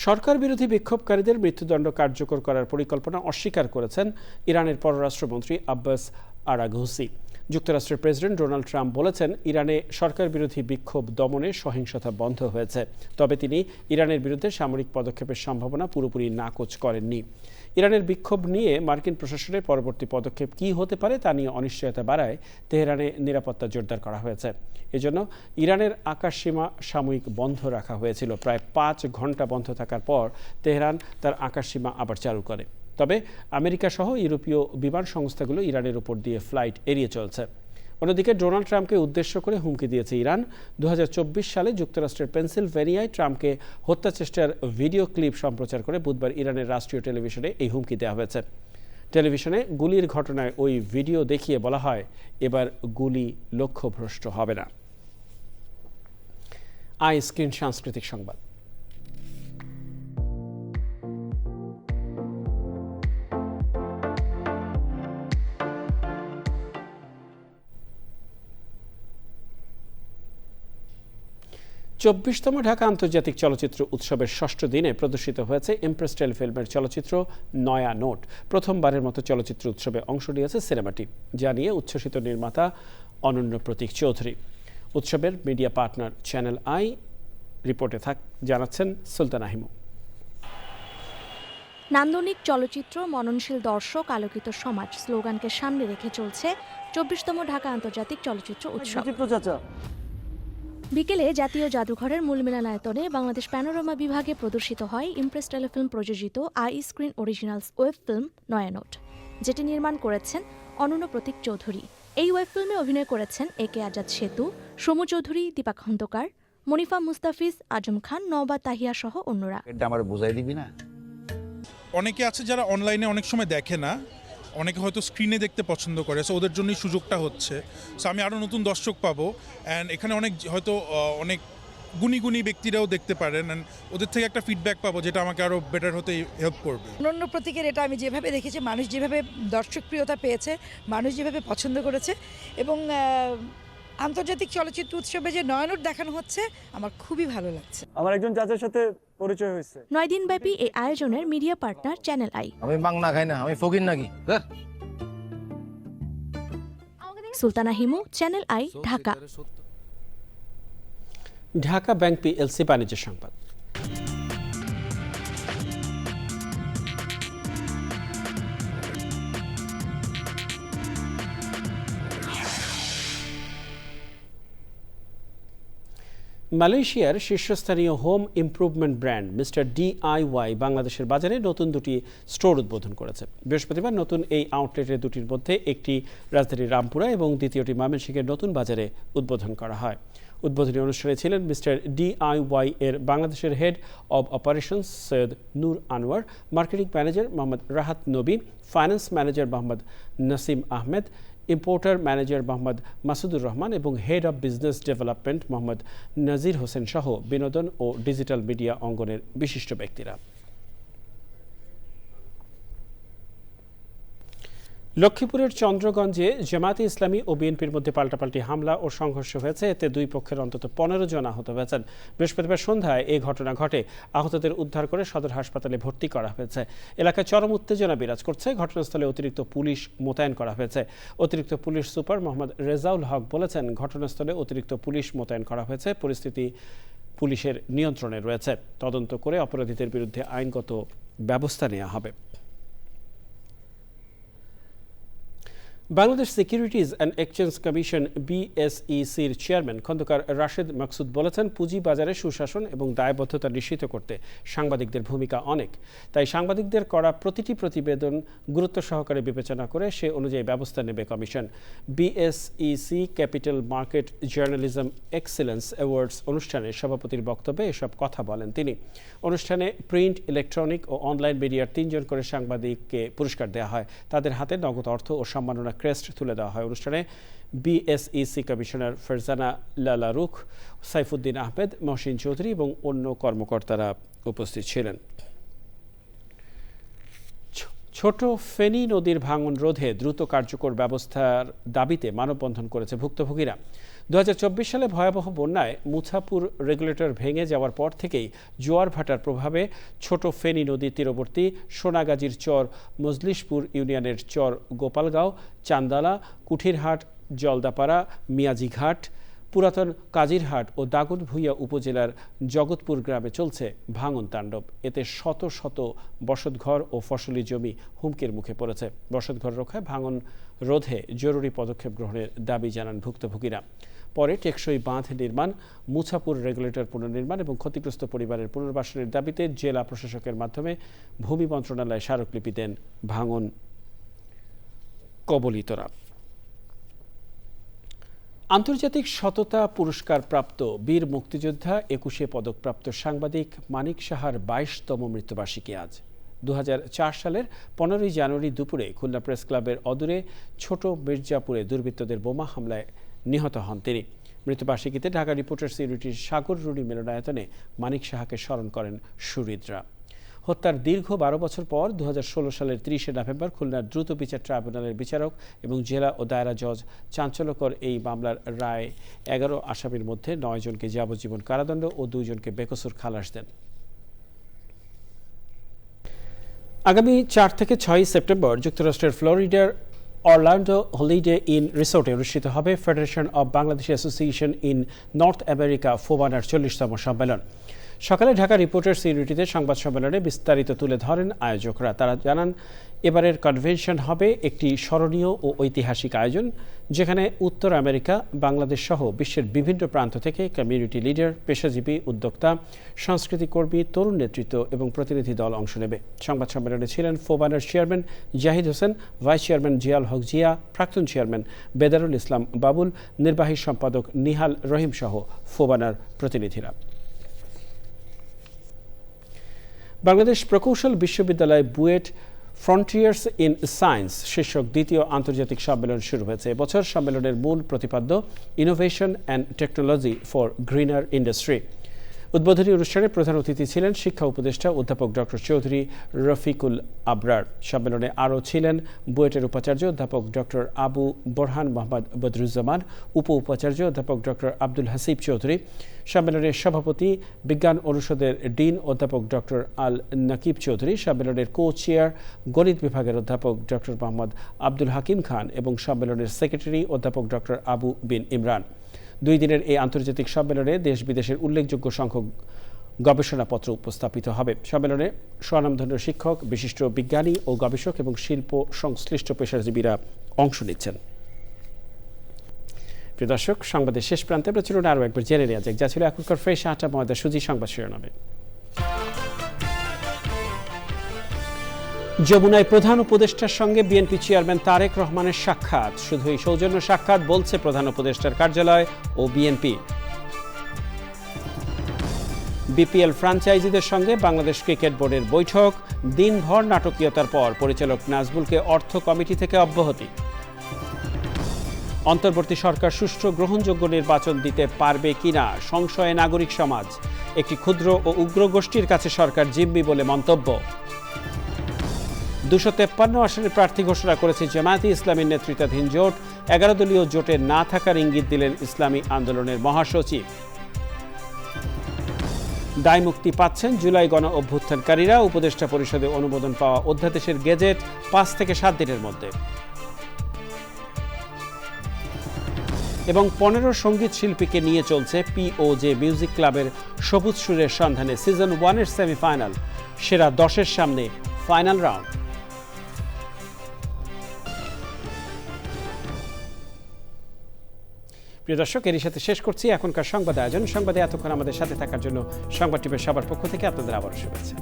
সরকার বিরোধী বিক্ষোভকারীদের মৃত্যুদণ্ড কার্যকর করার পরিকল্পনা অস্বীকার করেছেন ইরানের পররাষ্ট্রমন্ত্রী আব্বাস আরাঘসি। যুক্তরাষ্ট্রের প্রেসিডেন্ট ডোনাল্ড ট্রাম্প বলেছেন, ইরানে সরকার বিরোধী বিক্ষোভ দমনে সহিংসতা বন্ধ হয়েছে। তবে তিনি ইরানের বিরুদ্ধে সামরিক পদক্ষেপের সম্ভাবনা পুরোপুরি নাকচ করেননি। ইরানের বিক্ষোভ নিয়ে মার্কিন প্রশাসনের পরবর্তী পদক্ষেপ কী হতে পারে তা নিয়ে অনিশ্চয়তা বাড়ায় তেহরানে নিরাপত্তা জোরদার করা হয়েছে। এজন্য ইরানের আকাশসীমা সাময়িক বন্ধ রাখা হয়েছিল। প্রায় 5 ঘন্টা বন্ধ থাকার পর তেহরান তার আকাশসীমা আবার চালু করে। তবে আমেরিকা সহ ইউরোপীয় বিমান সংস্থাগুলো ইরানের উপর দিয়ে ফ্লাইট এড়িয়ে চলছে। অন্যদিকে ডোনাল্ড ট্রাম্পকে উদ্দেশ্য করে হুমকি দিয়েছে ইরান। 2024 সালে যুক্তরাষ্ট্রের পেনসিলভেনিয়ায় ট্রাম্পকে হত্যা চেষ্টার ভিডিও ক্লিপ সম্প্রচার করে বুধবার ইরানের রাষ্ট্রীয় টেলিভিশনে এই হুমকি দেওয়া হয়েছে। টেলিভিশনে গুলির ঘটনায় ওই ভিডিও দেখিয়ে বলা হয়, এবার গুলি লক্ষ্যভ্রষ্ট হবে না। স্ক্রিন সাংস্কৃতিক সংবাদ। চব্বিশতম ঢাকা আন্তর্জাতিক চলচ্চিত্র উৎসবের 6ষ্ঠ দিনে প্রদর্শিত হয়েছে ইমপ্রেস টেলিফিল্মের চলচ্চিত্র নয়া নোট। প্রথমবারের মতো চলচ্চিত্র উৎসবে অংশ নিয়েছে সিনেমাটি, যা নিয়ে উচ্ছ্বসিত নির্মাতা অনন্য প্রতীক চৌধুরী। উৎসবের মিডিয়া পার্টনার চ্যানেল আই। রিপোর্টে জানাচ্ছেন সুলতানা হিমু। নান্দনিক চলচ্চিত্র, মননশীল দর্শক, আলোকিত সমাজ স্লোগানকে সামনে রেখে চলছে 24তম ঢাকা আন্তর্জাতিক চলচ্চিত্র উৎসব। বিকেলে জাতীয় জাদুঘরের মূল মিলনায়তনে বাংলাদেশ প্যানোরামা বিভাগে প্রদর্শিত হয় ইমপ্রেস টেলিফিল্ম প্রযোজিত স্ক্রিন অরিজিনালস ওয়েব ফিল্ম নয়া নোট, যেটি নির্মাণ করেছেন অনন্য প্রতীক চৌধুরী। এই ওয়েব ফিল্মে অভিনয় করেছেন একে আজাদ সেতু, সমু চৌধুরী, দীপা খন্দকার, মনিফা মুস্তাফিজ, আজম খান, নওবা তাহিয়া সহ অন্যরা। আমার বোঝাই দিবি না? অনেকে আছে যারা অনলাইনে অনেক সময় দেখে না, অনেকে হয়তো স্ক্রিনে দেখতে পছন্দ করে, সো ওদের জন্যই সুযোগটা হচ্ছে। সো আমি আরও নতুন দর্শক পাবো, অ্যান্ড এখানে অনেক হয়তো অনেক গুণী ব্যক্তিরাও দেখতে পারেন, অ্যান্ড ওদের থেকে একটা ফিডব্যাক পাবো যেটা আমাকে আরও বেটার হতে হেল্প করবে। অনন্য প্রতীকের এটা আমি যেভাবে দেখেছি, মানুষ যেভাবে দর্শকপ্রিয়তা পেয়েছে, মানুষ যেভাবে পছন্দ করেছে, এবং আন্তর্জাতিক চলচ্চিত্র উৎসবে যে নয়া নোট দেখানো হচ্ছে, আমার খুবই ভালো লাগছে। আমার একজন চাচার সাথে পরিচয় হয়েছে। 9 দিনব্যাপী এই আয়োজনের মিডিয়া পার্টনার চ্যানেল আই। আমি বাংলা খাই না, আমি ফকির নাকি? Sultana Himu, channel i, Dhaka. Dhaka bank PLC বাণিজ্য সংবাদ। মালয়েশিয়ার শীর্ষস্থানীয় home improvement brand mister DIY বাংলাদেশের বাজারে নতুন 2টি স্টোর উদ্বোধন করেছে। বৃহস্পতিবার নতুন এই আউটলেটের দুটির মধ্যে একটি রাজধানীর রামপুরা এবং দ্বিতীয়টি ময়মনসিংহের নতুন বাজারে উদ্বোধন করা হয়। উদ্বোধনী অনুষ্ঠানে ছিলেন মিস্টার DIY এর বাংলাদেশের head of operations Syed Noor Anwar, marketing manager Mohammad Rahat Nabi, finance manager Mohammad Nasim Ahmed, importer manager Mohammad Masudur Rahman এবং head of business development Mohammad Nazir Hossain সহ বিনোদন ও ডিজিটাল মিডিয়া অঙ্গনের বিশিষ্ট ব্যক্তিরা। লক্ষ্মীপুরের চন্দ্রগঞ্জে জামায়াতে ইসলামী ও বিএনপির মধ্যে পাল্টাপাল্টি হামলা ও সংঘর্ষ হয়েছে। এতে দুই পক্ষের অন্তত 15 জন আহত হয়েছেন। বৃহস্পতিবার সন্ধ্যায় এই ঘটনা ঘটে। আহতদের উদ্ধার করে সদর হাসপাতালে ভর্তি করা হয়েছে। এলাকায় চরম উত্তেজনা বিরাজ করছে। ঘটনাস্থলে অতিরিক্ত পুলিশ মোতায়েন করা হয়েছে। অতিরিক্ত পুলিশ সুপার মোহাম্মদ রেজাউল হক বলেছেন, ঘটনাস্থলে অতিরিক্ত পুলিশ মোতায়েন করা হয়েছে। পরিস্থিতি পুলিশের নিয়ন্ত্রণে রয়েছে। তদন্ত করে অপরাধীদের বিরুদ্ধে আইনগত ব্যবস্থা নেওয়া হবে। Bangladesh Securities and Exchange Commission BSECর চেয়ারম্যান খন্দকার রাশেদ মাকসুদ বলেছেন, পুঁজি বাজারে সুশাসন এবং দায়বদ্ধতা নিশ্চিত করতে সাংবাদিকদের ভূমিকা অনেক। তাই সাংবাদিকদের করা প্রতিটি প্রতিবেদন গুরুত্ব সহকারে বিবেচনা করে সে অনুযায়ী ব্যবস্থা নেবে commission. BSEC capital market journalism excellence awards অনুষ্ঠানে সভাপতির বক্তব্যে এসব কথা বলেন তিনি। অনুষ্ঠানে প্রিন্ট, ইলেকট্রনিক ও অনলাইন মিডিয়ার 3 জন করে সাংবাদিককে পুরস্কার দেওয়া হয়। তাদের হাতে নগদ অর্থ ও সম্মাননা ক্রেস্ট তুলে দেওয়া হয়। অনুষ্ঠানে BSEC কমিশনার ফারজানা লালা রুখ, সাইফুদ্দিন আহমেদ, মহসিন চৌধুরী এবং অন্য কর্মকর্তারা উপস্থিত ছিলেন। ছোট ফেনী নদীর ভাঙন রোধে দ্রুত কার্যকর ব্যবস্থার দাবিতে মানববন্ধন করেছে ভুক্তভোগীরা। 2024 সালে ভয়াবহ বন্যায় মুছাপুর রেগুলেটর ভেঙে যাওয়ার পর থেকেই জোয়ার ভাটার প্রভাবে ছোট ফেনী নদীর তীরবর্তী সোনাগাজীর চর মজলিশপুর ইউনিয়নের চর গোপালগাঁও, চান্দালা, কুঠিরহাট, জলদাপাড়া, মিয়াজিঘাট, পুরাতন কাজিরহাট ও দাগনভূঞা উপজেলার জগৎপুর গ্রামে চলছে ভাঙন তাণ্ডব। এতে শত শত বসতঘর ও ফসলি জমি হুমকির মুখে পড়েছে। বসতঘর রক্ষায় ভাঙন রোধে জরুরি পদক্ষেপ গ্রহণের দাবি জানান ভুক্তভোগীরা। পরে টেকসই বাঁধ নির্মাণ, মুছাপুর রেগুলেটর পুনর্নির্মাণ এবং ক্ষতিগ্রস্ত পরিবারের পুনর্বাসনের দাবিতে জেলা প্রশাসকের মাধ্যমে ভূমি মন্ত্রণালয়ে স্মারকলিপি দেন ভাঙন কবলিতরা। আন্তর্জাতিক সততা পুরস্কার প্রাপ্ত বীর মুক্তিযোদ্ধা 21শে পদকপ্রাপ্ত সাংবাদিক মানিক সাহার 22তম মৃত্যুবার্ষিকী আজ। 2004 সালের 15 জানুয়ারি দুপুরে খুলনা প্রেস ক্লাবের অদূরে ছোট মির্জাপুরে দুর্বৃত্তদের বোমা হামলায় নিহত হন তিনি। মৃত্যুবার্ষিকীতে ঢাকা রিপোর্টার্স ইউনিটির সাগর রুনি মিলনায়তনে মানিক সাহাকে স্মরণ করেন সুহৃদরা। হত্যার দীর্ঘ 12 বছর পর 2016 সালের 30শে নভেম্বর খুলনার দ্রুত বিচার ট্রাইব্যুনালের বিচারক এবং জেলা ও দায়রা জজ চাঞ্চল্যকর এই মামলার রায় 11 আসামির মধ্যে 9 জনকে যাবজ্জীবন কারাদণ্ড ও 2 জনকে বেকসুর খালাস দেন। আগামী 4 থেকে 6 সেপ্টেম্বর যুক্তরাষ্ট্রের ফ্লোরিডার অরল্যান্ডো হলিডে ইন রিসোর্টে অনুষ্ঠিত হবে Federation of Bangladesh Association in North America ফোবানার 40তম সম্মেলন। সকালে ঢাকা রিপোর্টার্স ইউনিটিতে সংবাদ সম্মেলনে বিস্তারিত তুলে ধরেন আয়োজকরা। তারা জানান, এবারের কনভেনশন হবে একটি স্মরণীয় ও ঐতিহাসিক আয়োজন, যেখানে উত্তর আমেরিকা, বাংলাদেশ সহ বিশ্বের বিভিন্ন প্রান্ত থেকে কমিউনিটি লিডার, পেশাজীবী, উদ্যোক্তা, সংস্কৃতিকর্মী, তরুণ নেতৃত্ব এবং প্রতিনিধি দল অংশ নেবে। সংবাদ সম্মেলনে ছিলেন ফোবানার chairman Zahid Hossain, vice chairman Ziaul Haque Zia, প্রাক্তন চেয়ারম্যান বেদারুল ইসলাম বাবুল, নির্বাহী সম্পাদক নিহাল রহিম সহ ফোবানার প্রতিনিধিরা। বাংলাদেশ প্রকৌশল বিশ্ববিদ্যালয় বুয়েট ফ্রন্টিয়ার্স ইন সায়েন্স শীর্ষক দ্বিতীয় আন্তর্জাতিক সম্মেলন শুরু হয়েছে। এবছর সম্মেলনের মূল প্রতিপাদ্য innovation and technology for greener industry. উদ্বোধনী অনুষ্ঠানে প্রধান অতিথি ছিলেন শিক্ষা উপদেষ্টা অধ্যাপক ডক্টর চৌধুরী রফিকুল আবরার। সম্মেলনে আরও ছিলেন বুয়েটের উপাচার্য অধ্যাপক ডক্টর আবু বোরহান মোহাম্মদ বদরুজ্জামান, উপ উপাচার্য অধ্যাপক ডক্টর আব্দুল হাসিব চৌধুরী, সম্মেলনের সভাপতি বিজ্ঞান অনুষদের ডিন অধ্যাপক ডক্টর আল নাকিব চৌধুরী, সম্মেলনের কো চেয়ার গণিত বিভাগের অধ্যাপক ডক্টর মোহাম্মদ আব্দুল হাকিম খান এবং সম্মেলনের সেক্রেটারি অধ্যাপক ডক্টর আবু বিন ইমরান। 2 দিনের এই আন্তর্জাতিক সম্মেলনে দেশ বিদেশের উল্লেখযোগ্য সংখ্যক গবেষণাপত্র উপস্থাপিত হবে। সম্মেলনে স্বনামধন্য শিক্ষক, বিশিষ্ট বিজ্ঞানী ও গবেষক এবং শিল্প সংশ্লিষ্ট পেশাজীবীরা অংশ নিচ্ছেন। প্রিয় দর্শক, সংবাদের শেষ প্রান্তে আমরা চলুন আরও একবার জেনে নেওয়া যাক যা ছিল এখনকার ফ্রেশ আটা ময়দা সুজি সংবাদ শিরোনামে। যমুনায় প্রধান উপদেষ্টার সঙ্গে বিএনপি চেয়ারম্যান তারেক রহমানের সাক্ষাৎ, শুধুই সৌজন্য সাক্ষাৎ বলছে প্রধান উপদেষ্টার কার্যালয় ও বিএনপি। বিপিএল ফ্র্যাঞ্চাইজিদের সঙ্গে বাংলাদেশ ক্রিকেট বোর্ডের বৈঠক, দিনভর নাটকীয়তার পর পরিচালক নাজবুলকে অর্থ কমিটি থেকে অব্যাহতি। অন্তর্বর্তী সরকার সুষ্ঠু গ্রহণযোগ্য নির্বাচন দিতে পারবে কিনা সংশয়ে নাগরিক সমাজ, একটি ক্ষুদ্র ও উগ্র গোষ্ঠীর কাছে সরকার জিম্মি বলে মন্তব্য। 253 আসনের প্রার্থী ঘোষণা করেছে জামায়াতে ইসলামীর নেতৃত্বাধীন জোট, 11 দলীয় জোটে না থাকার ইঙ্গিত দিলেন ইসলামী আন্দোলনের মহাসচিব। দায় মুক্তি পাচ্ছেন জুলাই গণ অভ্যুত্থানকারীরা, উপদেষ্টা পরিষদে অনুমোদন পাওয়া অধ্যাদেশের গেজেট 5 থেকে 7 দিনের মধ্যে। এবং 15 সঙ্গীত শিল্পীকে নিয়ে চলছে পিওজে মিউজিক ক্লাবের সবুজ সুরের সন্ধানে সিজন 1-এর সেমিফাইনাল, সেরা 10-এর সামনে ফাইনাল রাউন্ড। প্রিয় দর্শক, এরই সাথে শেষ করছি এখনকার সংবাদ আয়োজন। সংবাদে এতক্ষণ আমাদের সাথে থাকার জন্য সংবাদ টিভির সবার পক্ষ থেকে আপনাদের আবারও শুভেচ্ছা।